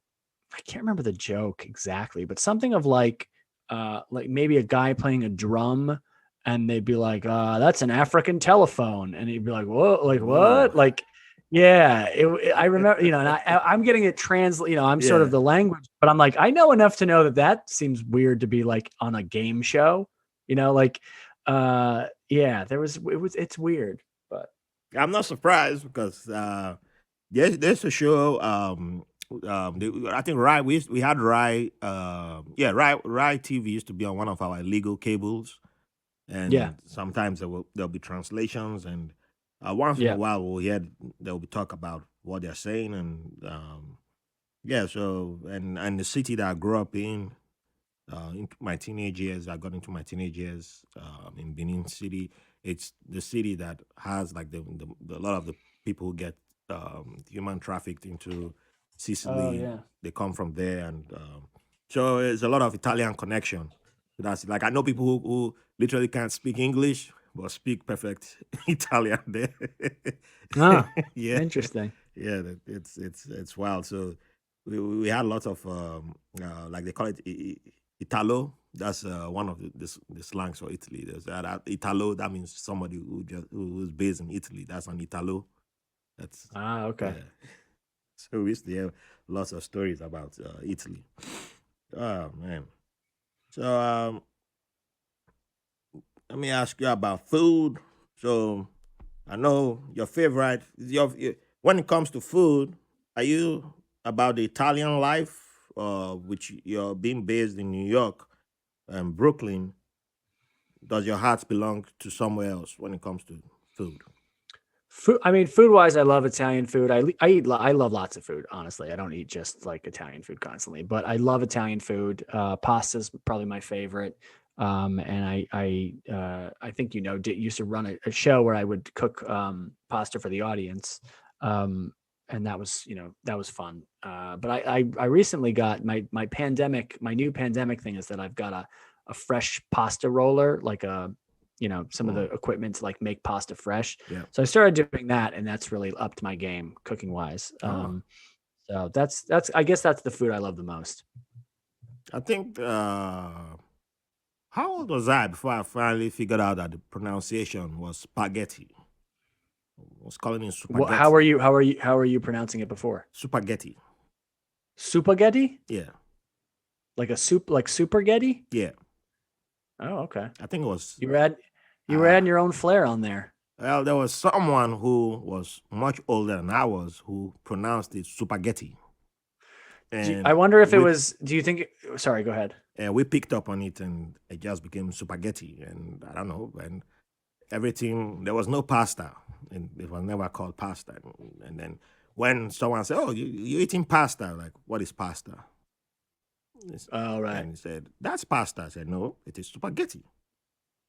[SPEAKER 2] can't remember the joke exactly, but something of like maybe a guy playing a drum, and they'd be like, that's an African telephone. And he'd be like, whoa, like
[SPEAKER 1] Whoa.
[SPEAKER 2] what? Like, yeah, I remember, and I'm getting it translate, I'm sort of
[SPEAKER 1] Yeah.
[SPEAKER 2] the language, but I'm like, I know enough to know that that seems weird to be like on a game show, like, yeah, it's weird, but
[SPEAKER 1] I'm not surprised because there's a show. I think Rai we had Rai. Yeah, Rai TV used to be on one of our legal cables,
[SPEAKER 2] yeah,
[SPEAKER 1] and sometimes there'll be translations, and once in a
[SPEAKER 2] yeah.
[SPEAKER 1] while there'll be talk about what they're saying, and yeah. So and the city that I grew up in my teenage years, I got into my teenage years in Benin City. It's the city that has like a lot of the people who get human trafficked into
[SPEAKER 2] Oh
[SPEAKER 1] Sicily.
[SPEAKER 2] yeah.
[SPEAKER 1] They come from there, and so there's a lot of Italian connection. So that's like I know people who literally can't speak English but speak perfect Italian there.
[SPEAKER 2] Ah,
[SPEAKER 1] Yeah,
[SPEAKER 2] interesting.
[SPEAKER 1] yeah, it's wild. So we had lots of like they call it Italo. That's one of the slangs for Italy. There's Italo. That means somebody who's based in Italy. That's an Italo. That's
[SPEAKER 2] Ah, okay.
[SPEAKER 1] yeah. So we used to hear lots of stories about Italy. Oh man. So let me ask you about food. So I know your favorite. When it comes to food, are you about the Italian life, which you're being based in New York and Brooklyn? Does your heart belong to somewhere else when it comes to food?
[SPEAKER 2] Food. I mean, food wise, I love Italian food. I love lots of food. Honestly, I don't eat just like Italian food constantly, but I love Italian food. Pasta's probably my favorite. And I think used to run a show where I would cook pasta for the audience. And that was fun. But I recently got my new pandemic thing is that I've got a fresh pasta roller, like a some of the equipment to like make pasta fresh.
[SPEAKER 1] Yeah.
[SPEAKER 2] So I started doing that, and that's really upped my game cooking wise. So that's I guess that's the food I love the most.
[SPEAKER 1] I think how old was I before I finally figured out that the pronunciation was spaghetti? I was calling it
[SPEAKER 2] How are
[SPEAKER 1] spaghetti.
[SPEAKER 2] you how are you pronouncing it before?
[SPEAKER 1] Spaghetti.
[SPEAKER 2] Supaghetti?
[SPEAKER 1] Yeah.
[SPEAKER 2] Like a soup, like supergetti?
[SPEAKER 1] Yeah.
[SPEAKER 2] Oh, okay.
[SPEAKER 1] I think it was
[SPEAKER 2] You were add, you were
[SPEAKER 1] uh
[SPEAKER 2] adding your own flair on there.
[SPEAKER 1] well, there was someone who was much older than I was who pronounced it spaghetti.
[SPEAKER 2] I
[SPEAKER 1] And
[SPEAKER 2] wonder if it
[SPEAKER 1] we
[SPEAKER 2] was. Do you think? Sorry, go ahead.
[SPEAKER 1] we picked up on it and it just became spaghetti. And I don't know, and everything there was no pasta. And it was never called pasta. And then when someone said, "Oh, you eating pasta?" Like, what is pasta?
[SPEAKER 2] All right.
[SPEAKER 1] And he said, "That's pasta." I said, "No, it is spaghetti."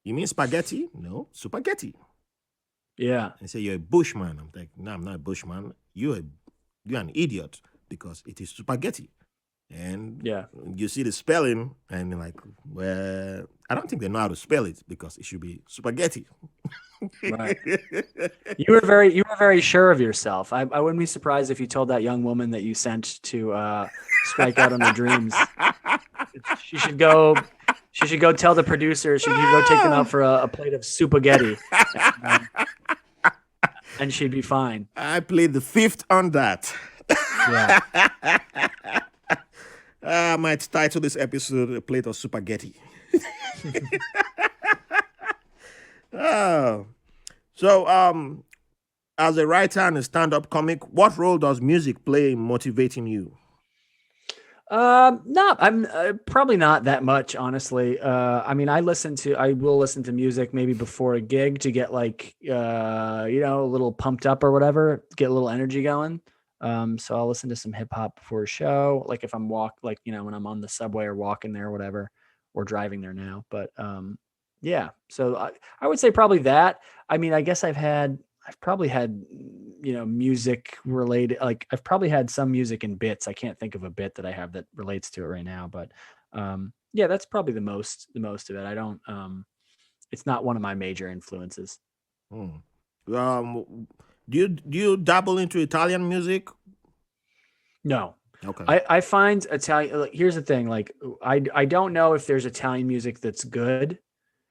[SPEAKER 1] "You mean spaghetti?" "No, spaghetti."
[SPEAKER 2] Yeah.
[SPEAKER 1] And he said, "You're a bushman." I'm like, "No, I'm not a bushman. You're an idiot because it is spaghetti." And
[SPEAKER 2] Yeah.
[SPEAKER 1] you see the spelling, and you're like, well, I don't think they know how to spell it because it should be spaghetti.
[SPEAKER 2] Right. You were very sure of yourself. I wouldn't be surprised if you told that young woman that you sent to strike out on her dreams. She should go. She should go tell the producer. She should go take them out for a plate of spaghetti, and she'd be fine.
[SPEAKER 1] I played the fifth on that.
[SPEAKER 2] Yeah.
[SPEAKER 1] I might title this episode "A Plate of Spaghetti." Oh. So, as a writer and a stand-up comic, what role does music play in motivating you?
[SPEAKER 2] No, I'm probably not that much, honestly. I mean, I will listen to music maybe before a gig to get like, a little pumped up or whatever, get a little energy going. So I'll listen to some hip hop before a show, like if I'm when I'm on the subway or walking there or whatever, or driving there now. But, yeah, so I would say probably that. I mean, I guess I've probably had, music related, like I've probably had some music in bits. I can't think of a bit that I have that relates to it right now, but yeah, that's probably the most of it. I don't, it's not one of my major influences.
[SPEAKER 1] Hmm. Do you dabble into Italian music?
[SPEAKER 2] No,
[SPEAKER 1] Okay.
[SPEAKER 2] I find Italian, like, here's the thing, like I don't know if there's Italian music that's good.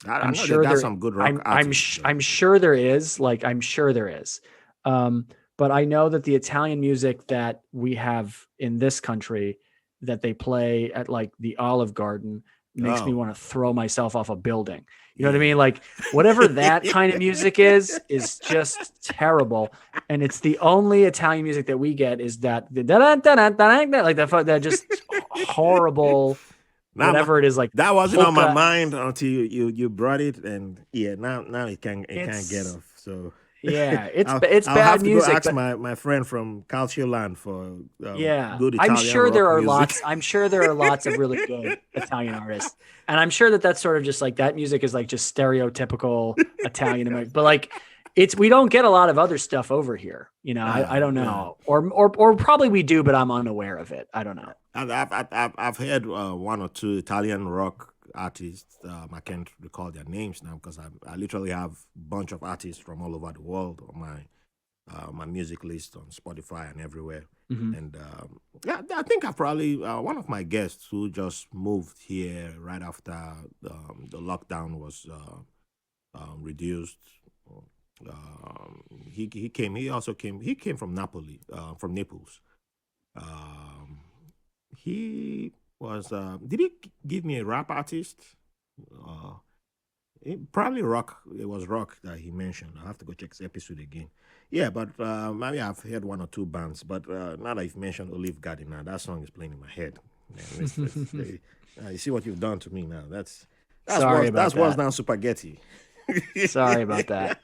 [SPEAKER 1] I
[SPEAKER 2] I'm
[SPEAKER 1] know they
[SPEAKER 2] sure
[SPEAKER 1] got
[SPEAKER 2] there
[SPEAKER 1] some good rock artists, though.
[SPEAKER 2] I'm sure there is, like I'm sure there is. But I know that the Italian music that we have in this country that they play at like the Olive Garden makes me
[SPEAKER 1] Oh,
[SPEAKER 2] want to throw myself off a building. You know what I
[SPEAKER 1] yeah.
[SPEAKER 2] mean? Like whatever that kind of music is just terrible. And it's the only Italian music that we get is that like that just horrible
[SPEAKER 1] Now
[SPEAKER 2] whatever it is, like
[SPEAKER 1] that wasn't on my
[SPEAKER 2] polka.
[SPEAKER 1] mind until you brought it, and yeah, now it can't get
[SPEAKER 2] It's
[SPEAKER 1] off. So
[SPEAKER 2] Yeah,
[SPEAKER 1] I'll
[SPEAKER 2] it's
[SPEAKER 1] I'll
[SPEAKER 2] bad
[SPEAKER 1] have to go
[SPEAKER 2] music,
[SPEAKER 1] ask
[SPEAKER 2] but
[SPEAKER 1] my friend from Calcio Land for
[SPEAKER 2] yeah,
[SPEAKER 1] good Italian rock music.
[SPEAKER 2] I'm sure there are lots of really good Italian artists, and I'm sure that that's sort of just like that music is like just stereotypical Italian American, but like we don't get a lot of other stuff over here. I don't
[SPEAKER 1] Yeah.
[SPEAKER 2] know, or probably we do, but I'm unaware of it. I don't know.
[SPEAKER 1] I've heard one or two Italian rock artists. I can't recall their names now because I literally have a bunch of artists from all over the world on my music list on Spotify and everywhere.
[SPEAKER 2] Hmm.
[SPEAKER 1] And yeah, I think I probably one of my guests who just moved here right after the lockdown was reduced. He came. He also came. He came from Napoli, from Naples. Um, he was. Did he give me a rap artist? Uh, probably rock. It was rock that he mentioned. I have to go check this episode again. Yeah, but maybe I've heard one or two bands. But now that you've mentioned Olive Garden, now that song is playing in my head. Man, you see what you've done to me now. That's
[SPEAKER 2] Sorry
[SPEAKER 1] worse.
[SPEAKER 2] about
[SPEAKER 1] That's worse
[SPEAKER 2] that.
[SPEAKER 1] than spaghetti.
[SPEAKER 2] Sorry about that.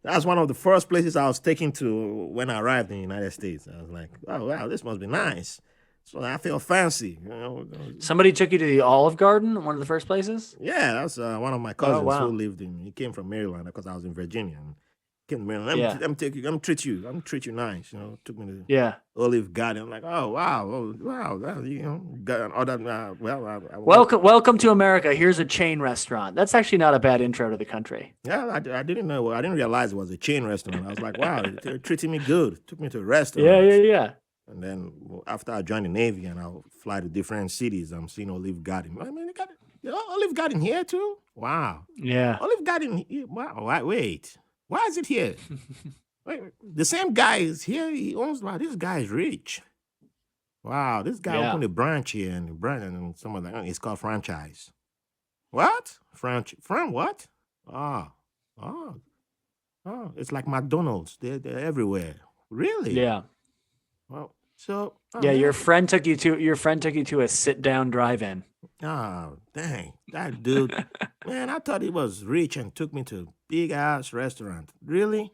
[SPEAKER 1] That's one of the first places I was taken to when I arrived in the United States. I was like, oh, wow, this must be nice. So I feel fancy.
[SPEAKER 2] Somebody took you to the Olive Garden, one of the first places.
[SPEAKER 1] Yeah, that's one of my
[SPEAKER 2] Oh
[SPEAKER 1] cousins who
[SPEAKER 2] wow.
[SPEAKER 1] lived in, he came from Maryland because I was in Virginia. And Man,
[SPEAKER 2] Yeah.
[SPEAKER 1] let me take you, let me treat you nice. Took me to
[SPEAKER 2] Yeah.
[SPEAKER 1] Olive Garden. I'm like, oh wow, got all that.
[SPEAKER 2] Welcome to America. Here's a chain restaurant. That's actually not a bad intro to the country.
[SPEAKER 1] Yeah, I didn't know. I didn't realize it was a chain restaurant. I was like, wow, they're treating me good. Took me to a
[SPEAKER 2] Yeah,
[SPEAKER 1] restaurant.
[SPEAKER 2] yeah, yeah.
[SPEAKER 1] And then after I joined the Navy and I'll fly to different cities, I'm seeing Olive Garden. I mean, Olive Garden here too? Wow.
[SPEAKER 2] Yeah.
[SPEAKER 1] Olive Garden here? Wow. Wait. Why is it here? Wait, the same guy is here. He owns, wow, this guy is rich. Wow, this guy
[SPEAKER 2] Yeah.
[SPEAKER 1] opened a branch here and some of that. It's called franchise. What? Fran what? Oh, oh, oh. It's like McDonald's. They're everywhere. Really?
[SPEAKER 2] Yeah.
[SPEAKER 1] Well, so, oh
[SPEAKER 2] Yeah,
[SPEAKER 1] man.
[SPEAKER 2] your friend took you to a sit down drive-in.
[SPEAKER 1] Oh, dang. That dude, man, I thought he was rich and took me to a big ass restaurant. Really?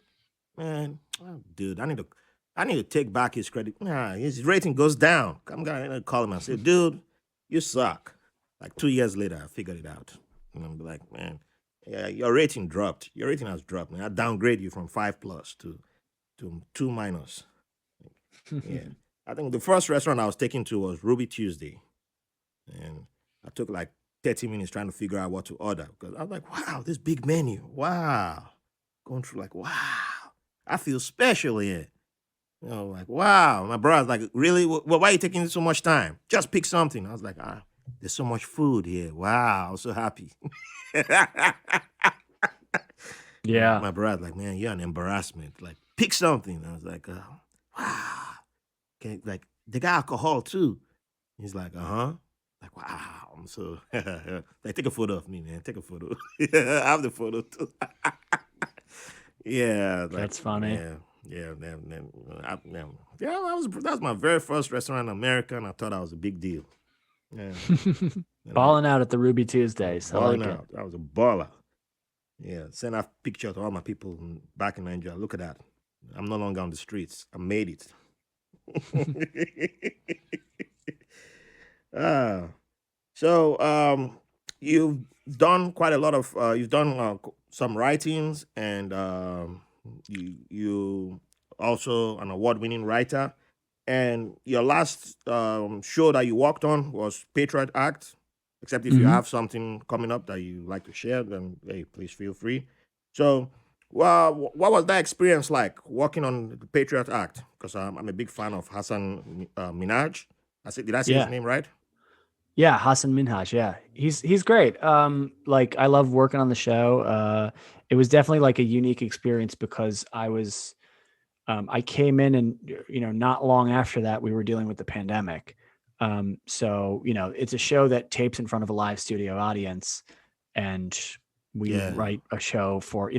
[SPEAKER 1] Man, oh, dude, I need to take back his credit. Nah, his rating goes down. I'm gonna call him and say, dude, you suck. Like 2 years later, I figured it out. And I'm like, man, yeah, your rating dropped. Your rating has dropped, man. I downgrade you from 5+ to 2-. Yeah. I think the first restaurant I was taken to was Ruby Tuesday. And I took like 30 minutes trying to figure out what to order because I was like, wow, this big menu. Wow. Going through like, wow, I feel special here. Like, wow. My brother's like, really? Why are you taking so much time? Just pick something. I was like, there's so much food here. Wow. I'm so happy.
[SPEAKER 2] Yeah.
[SPEAKER 1] My brother's like, man, you're an embarrassment. Like, pick something. I was like, wow. Okay, like, they got alcohol too. He's like, uh-huh. Like, wow. I'm so like, take a photo of me, man. Take a photo. I have the photo too. Yeah, like,
[SPEAKER 2] That's funny.
[SPEAKER 1] yeah, yeah. That was my very first restaurant in America, and I thought that was a big deal. Yeah, and I
[SPEAKER 2] Balling out at the Ruby Tuesdays. I
[SPEAKER 1] balling
[SPEAKER 2] like it.
[SPEAKER 1] out. I was a baller. Yeah, send out pictures to all my people back in Nigeria. Look at that. I'm no longer on the streets. I made it. Ah, so you've done quite a lot of you've done some writings, and you also an award-winning writer. And your last show that you worked on was Patriot Act. Except if you
[SPEAKER 2] Hmm.
[SPEAKER 1] have something coming up that you like to share, then hey, please feel free. So, well, what was that experience like working on the Patriot Act? Because I'm a big fan of Hassan Minaj. Did I say his
[SPEAKER 2] Yeah.
[SPEAKER 1] name right?
[SPEAKER 2] Yeah, Hassan Minhaj. Yeah, he's great. Like I love working on the show. It was definitely like a unique experience because I came in and not long after that we were dealing with the pandemic. So it's a show that tapes in front of a live studio audience, and we
[SPEAKER 1] Yeah.
[SPEAKER 2] write a show for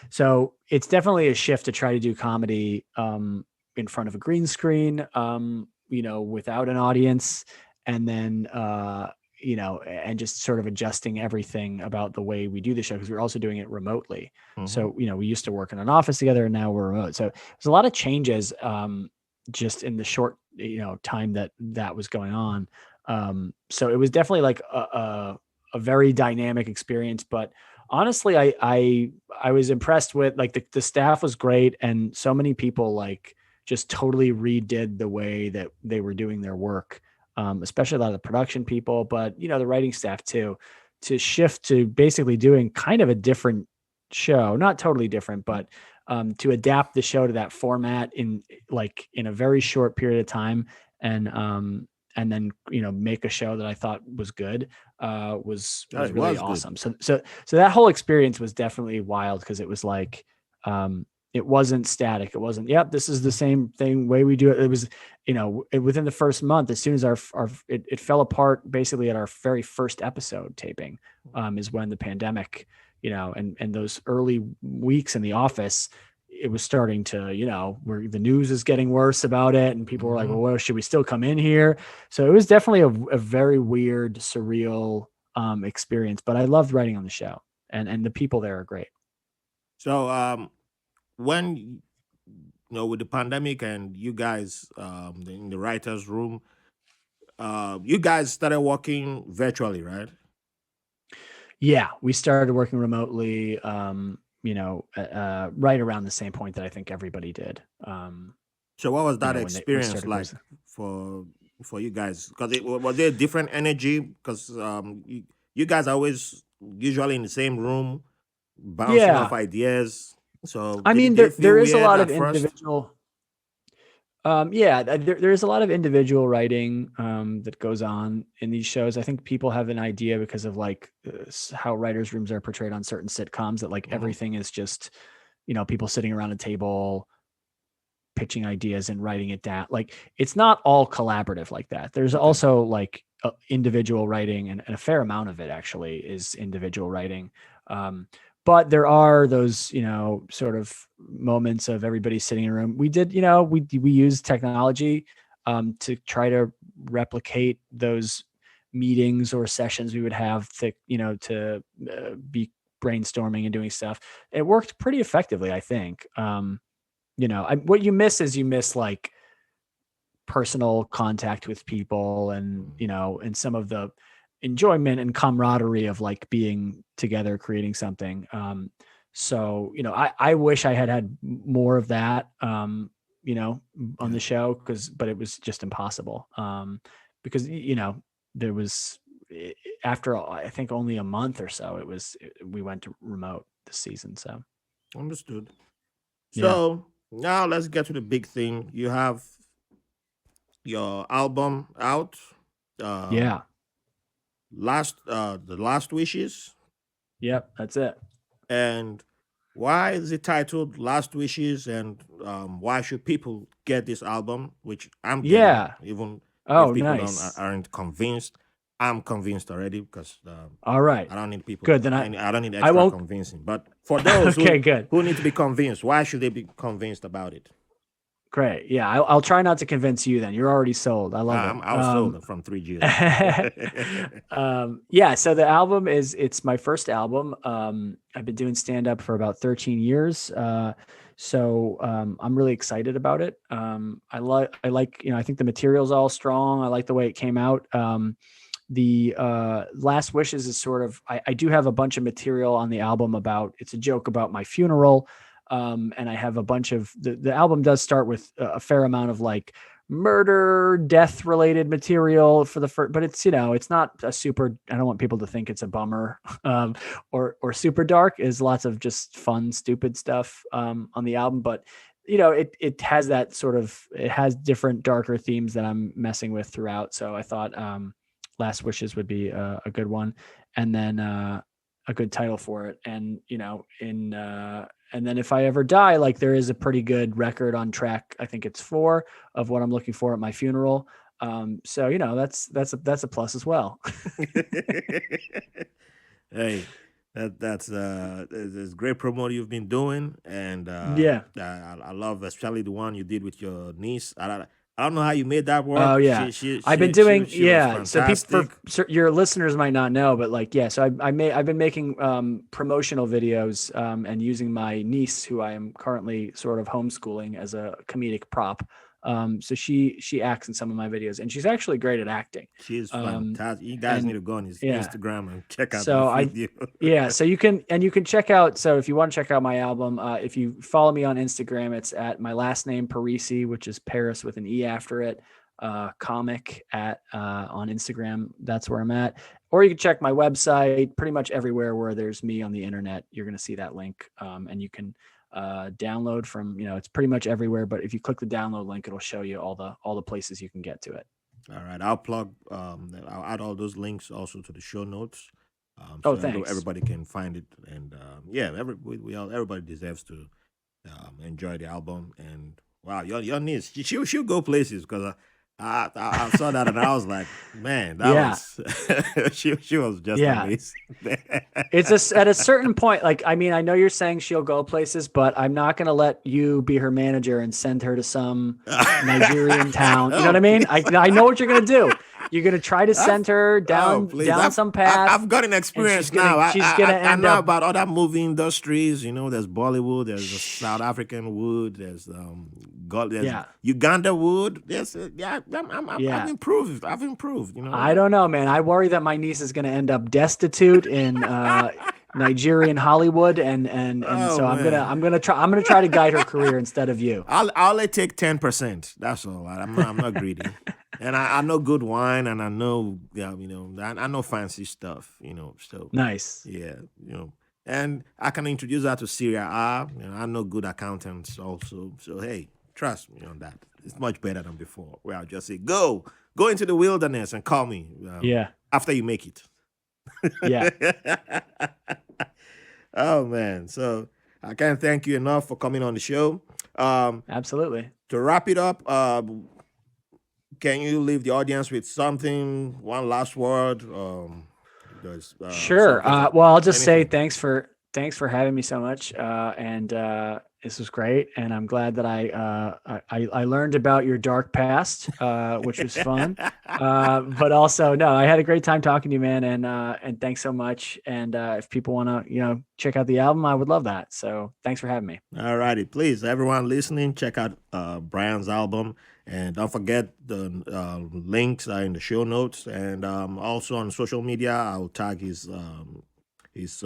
[SPEAKER 2] So it's definitely a shift to try to do comedy in front of a green screen, without an audience, and then and just sort of adjusting everything about the way we do the show because we're also doing it remotely.
[SPEAKER 1] Hmm.
[SPEAKER 2] So we used to work in an office together, and now we're remote. So there's a lot of changes just in the short time that was going on. So it was definitely like a very dynamic experience. But honestly, I was impressed with like the staff was great, and so many people like just totally redid the way that they were doing their work, especially a lot of the production people, but the writing staff too, to shift to basically doing kind of a different show, not totally different, but to adapt the show to that format in a very short period of time, and then make a show that I thought was good,
[SPEAKER 1] Oh,
[SPEAKER 2] was
[SPEAKER 1] it
[SPEAKER 2] really
[SPEAKER 1] was good.
[SPEAKER 2] awesome. So that whole experience was definitely wild because it was like it wasn't static. It wasn't, yep, this is the same thing way we do it. It was, within the first month, as soon as it fell apart basically at our very first episode taping, is when the pandemic, and those early weeks in the office, it was starting to, where the news is getting worse about it. And people were like,
[SPEAKER 1] Hmm.
[SPEAKER 2] well, should we still come in here? So it was definitely a very weird, surreal experience, but I loved writing on the show, and the people there are great.
[SPEAKER 1] So, when with the pandemic and you guys in the writers' room, you guys started working virtually, right?
[SPEAKER 2] Yeah, we started working remotely, right around the same point that I think everybody did.
[SPEAKER 1] So what was that
[SPEAKER 2] When we
[SPEAKER 1] experience
[SPEAKER 2] started
[SPEAKER 1] like
[SPEAKER 2] releasing.
[SPEAKER 1] for for you guys? Because it was there a different energy? Because you guys are always usually in the same room, bouncing off
[SPEAKER 2] Yeah,
[SPEAKER 1] ideas. So
[SPEAKER 2] I mean,
[SPEAKER 1] did it feel
[SPEAKER 2] there is a
[SPEAKER 1] weird
[SPEAKER 2] lot of
[SPEAKER 1] at first?
[SPEAKER 2] individual. Yeah, there's a lot of individual writing that goes on in these shows. I think people have an idea because of like how writers' rooms are portrayed on certain sitcoms that like
[SPEAKER 1] Hmm.
[SPEAKER 2] everything is just, people sitting around a table pitching ideas and writing it down. Like it's not all collaborative like that. There's
[SPEAKER 1] Okay.
[SPEAKER 2] also like individual writing, and a fair amount of it actually is individual writing. Um, but there are those, sort of moments of everybody sitting in a room. We did, we use technology to try to replicate those meetings or sessions we would have to be brainstorming and doing stuff. It worked pretty effectively, I think. What you miss is you miss like personal contact with people, and and some of the enjoyment and camaraderie of like being together creating something. So I wish I had more of that, on
[SPEAKER 1] Yeah.
[SPEAKER 2] the show, but it was just impossible, because there was after I think only a month or so we went to remote this season. So
[SPEAKER 1] Understood.
[SPEAKER 2] yeah.
[SPEAKER 1] So now let's get to the big thing. You have your album out. Um,
[SPEAKER 2] Yeah.
[SPEAKER 1] the last wishes.
[SPEAKER 2] Yep, that's it.
[SPEAKER 1] And why is it titled Last Wishes? And why should people get this album? Which I'm getting,
[SPEAKER 2] Yeah.
[SPEAKER 1] even if
[SPEAKER 2] Oh,
[SPEAKER 1] people
[SPEAKER 2] nice.
[SPEAKER 1] aren't convinced. I'm convinced already because
[SPEAKER 2] All right.
[SPEAKER 1] I don't need people.
[SPEAKER 2] Good. Then
[SPEAKER 1] I don't need
[SPEAKER 2] I
[SPEAKER 1] extra
[SPEAKER 2] won't.
[SPEAKER 1] convincing. But for those
[SPEAKER 2] Okay, good.
[SPEAKER 1] who need to be convinced, why should they be convinced about it?
[SPEAKER 2] Great. Yeah. I'll try not to convince you then. You're already sold. I love it.
[SPEAKER 1] I was sold from 3Gs.
[SPEAKER 2] Yeah. So the album it's my first album. I've been doing stand up for about 13 years. I'm really excited about it. I like, I think the material's all strong. I like the way it came out. The Last Wishes is sort of, I do have a bunch of material on the album about, it's a joke about my funeral. And I have a bunch of the album does start with a fair amount of like murder, death related material for the first, but it's not a super, I don't want people to think it's a bummer, or super dark. Is lots of just fun, stupid stuff, on the album. But it has that sort of, it has different darker themes that I'm messing with throughout. So I thought, Last Wishes would be a good one. And then, a good title for it. And, and then If I Ever Die, like there is a pretty good record on track. I think it's 4 of what I'm looking for at my funeral. So, that's a plus as well.
[SPEAKER 1] Hey, that's great promo you've been doing, and
[SPEAKER 2] Yeah.
[SPEAKER 1] I love especially the one you did with your niece. I don't know how you made that
[SPEAKER 2] Oh
[SPEAKER 1] work.
[SPEAKER 2] yeah. I've been doing,
[SPEAKER 1] She was
[SPEAKER 2] yeah. So people,
[SPEAKER 1] fantastic.
[SPEAKER 2] your listeners might not know, but like, yeah. So I've been making promotional videos, and using my niece, who I am currently sort of homeschooling, as a comedic prop. So she acts in some of my videos, and she's actually great at acting.
[SPEAKER 1] She's
[SPEAKER 2] Um,
[SPEAKER 1] fantastic. You guys need
[SPEAKER 2] and
[SPEAKER 1] to go on his
[SPEAKER 2] yeah.
[SPEAKER 1] Instagram and check out that
[SPEAKER 2] So
[SPEAKER 1] video.
[SPEAKER 2] yeah, so you can check out. So if you want to check out my album, if you follow me on Instagram, it's at my last name Parise, which is Paris with an E after it. Comic at on Instagram. That's where I'm at. Or you can check my website. Pretty much everywhere where there's me on the internet, you're going to see that link, and you can download from. It's pretty much everywhere. But if you click the download link, it'll show you all the places you can get to it.
[SPEAKER 1] All right, I'll add all those links also to the show notes,
[SPEAKER 2] Oh,
[SPEAKER 1] so
[SPEAKER 2] thanks.
[SPEAKER 1] everybody can find it. And yeah, everybody deserves to enjoy the album. And wow, your niece, she'll go places because I saw that and I was like, man, that
[SPEAKER 2] Yeah,
[SPEAKER 1] was she was just
[SPEAKER 2] yeah.
[SPEAKER 1] amazing.
[SPEAKER 2] It's at a certain point, like, I mean, I know you're saying she'll go places, but I'm not going to let you be her manager and send her to some Nigerian town. You know what
[SPEAKER 1] Oh,
[SPEAKER 2] I mean?
[SPEAKER 1] please.
[SPEAKER 2] I know what you're going to do. You're going to try to
[SPEAKER 1] I've,
[SPEAKER 2] send her
[SPEAKER 1] oh,
[SPEAKER 2] down,
[SPEAKER 1] please.
[SPEAKER 2] some path,
[SPEAKER 1] I've got an
[SPEAKER 2] and
[SPEAKER 1] experience now.
[SPEAKER 2] she's going to
[SPEAKER 1] I
[SPEAKER 2] end
[SPEAKER 1] know
[SPEAKER 2] up.
[SPEAKER 1] about other movie industries. You know, there's Bollywood, there's the South
[SPEAKER 2] Shh.
[SPEAKER 1] African wood, there's
[SPEAKER 2] Yeah.
[SPEAKER 1] Uganda wood. Yeah, I've
[SPEAKER 2] Yeah.
[SPEAKER 1] improved. You know,
[SPEAKER 2] I don't know, man. I worry that my niece is going to end up destitute in Nigerian Hollywood, and
[SPEAKER 1] Oh
[SPEAKER 2] so
[SPEAKER 1] man,
[SPEAKER 2] I'm gonna try to guide her career instead of you.
[SPEAKER 1] I'll only take 10%. That's all. I'm not greedy. And I know good wine, and I know, yeah, I know fancy stuff, So
[SPEAKER 2] Nice.
[SPEAKER 1] yeah, and I can introduce her to Syria. I know good accountants also. So hey, trust me on that. It's much better than before, where I'll just say, go into the wilderness and call me
[SPEAKER 2] Yeah.
[SPEAKER 1] after you make it.
[SPEAKER 2] Yeah.
[SPEAKER 1] Oh man, so I can't thank you enough for coming on the show.
[SPEAKER 2] Absolutely.
[SPEAKER 1] To wrap it up, can you leave the audience with something, one last word? There's
[SPEAKER 2] Sure.
[SPEAKER 1] something,
[SPEAKER 2] Well, I'll just say
[SPEAKER 1] anything.
[SPEAKER 2] thanks for having me so much, and this was great, and I'm glad that I learned about your dark past, which was fun. But also, no, I had a great time talking to you, man, and thanks so much. And if people want to, check out the album, I would love that. So thanks for having me.
[SPEAKER 1] All righty, please, everyone listening, check out Brian's album, and don't forget the links are in the show notes, and also on social media, I'll tag his um, his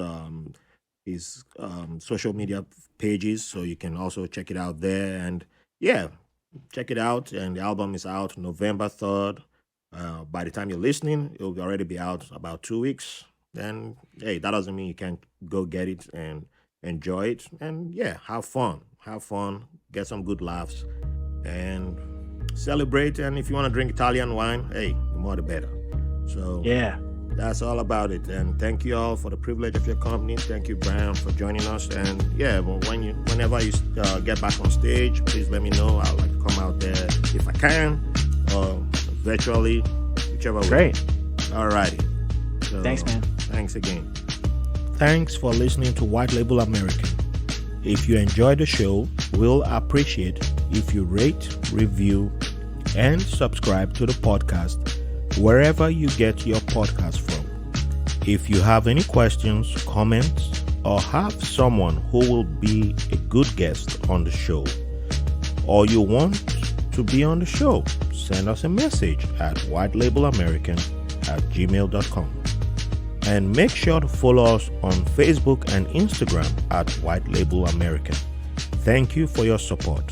[SPEAKER 1] social media pages, so you can also check it out there. And yeah, check it out. And the album is out November 3rd. By the time you're listening, it'll already be out about 2 weeks. Then hey, that doesn't mean you can't go get it and enjoy it. And yeah, have fun, get some good laughs, and celebrate. And if you want to drink Italian wine, hey, the more the better. So
[SPEAKER 2] Yeah.
[SPEAKER 1] that's all about it. And thank you all for the privilege of your company. Thank you, Brian, for joining us. And yeah, well, whenever you get back on stage, please let me know. I'd like to come out there if I can, virtually, whichever way.
[SPEAKER 2] Great.
[SPEAKER 1] All righty. So,
[SPEAKER 2] Thanks, man.
[SPEAKER 1] Thanks again. Thanks for listening to White Label American. If you enjoyed the show, we'll appreciate if you rate, review, and subscribe to the podcast wherever you get your podcast from. If you have any questions, comments, or have someone who will be a good guest on the show, or you want to be on the show, send us a message at whitelabelamerican@gmail.com. And make sure to follow us on Facebook and Instagram at White Label American. Thank you for your support.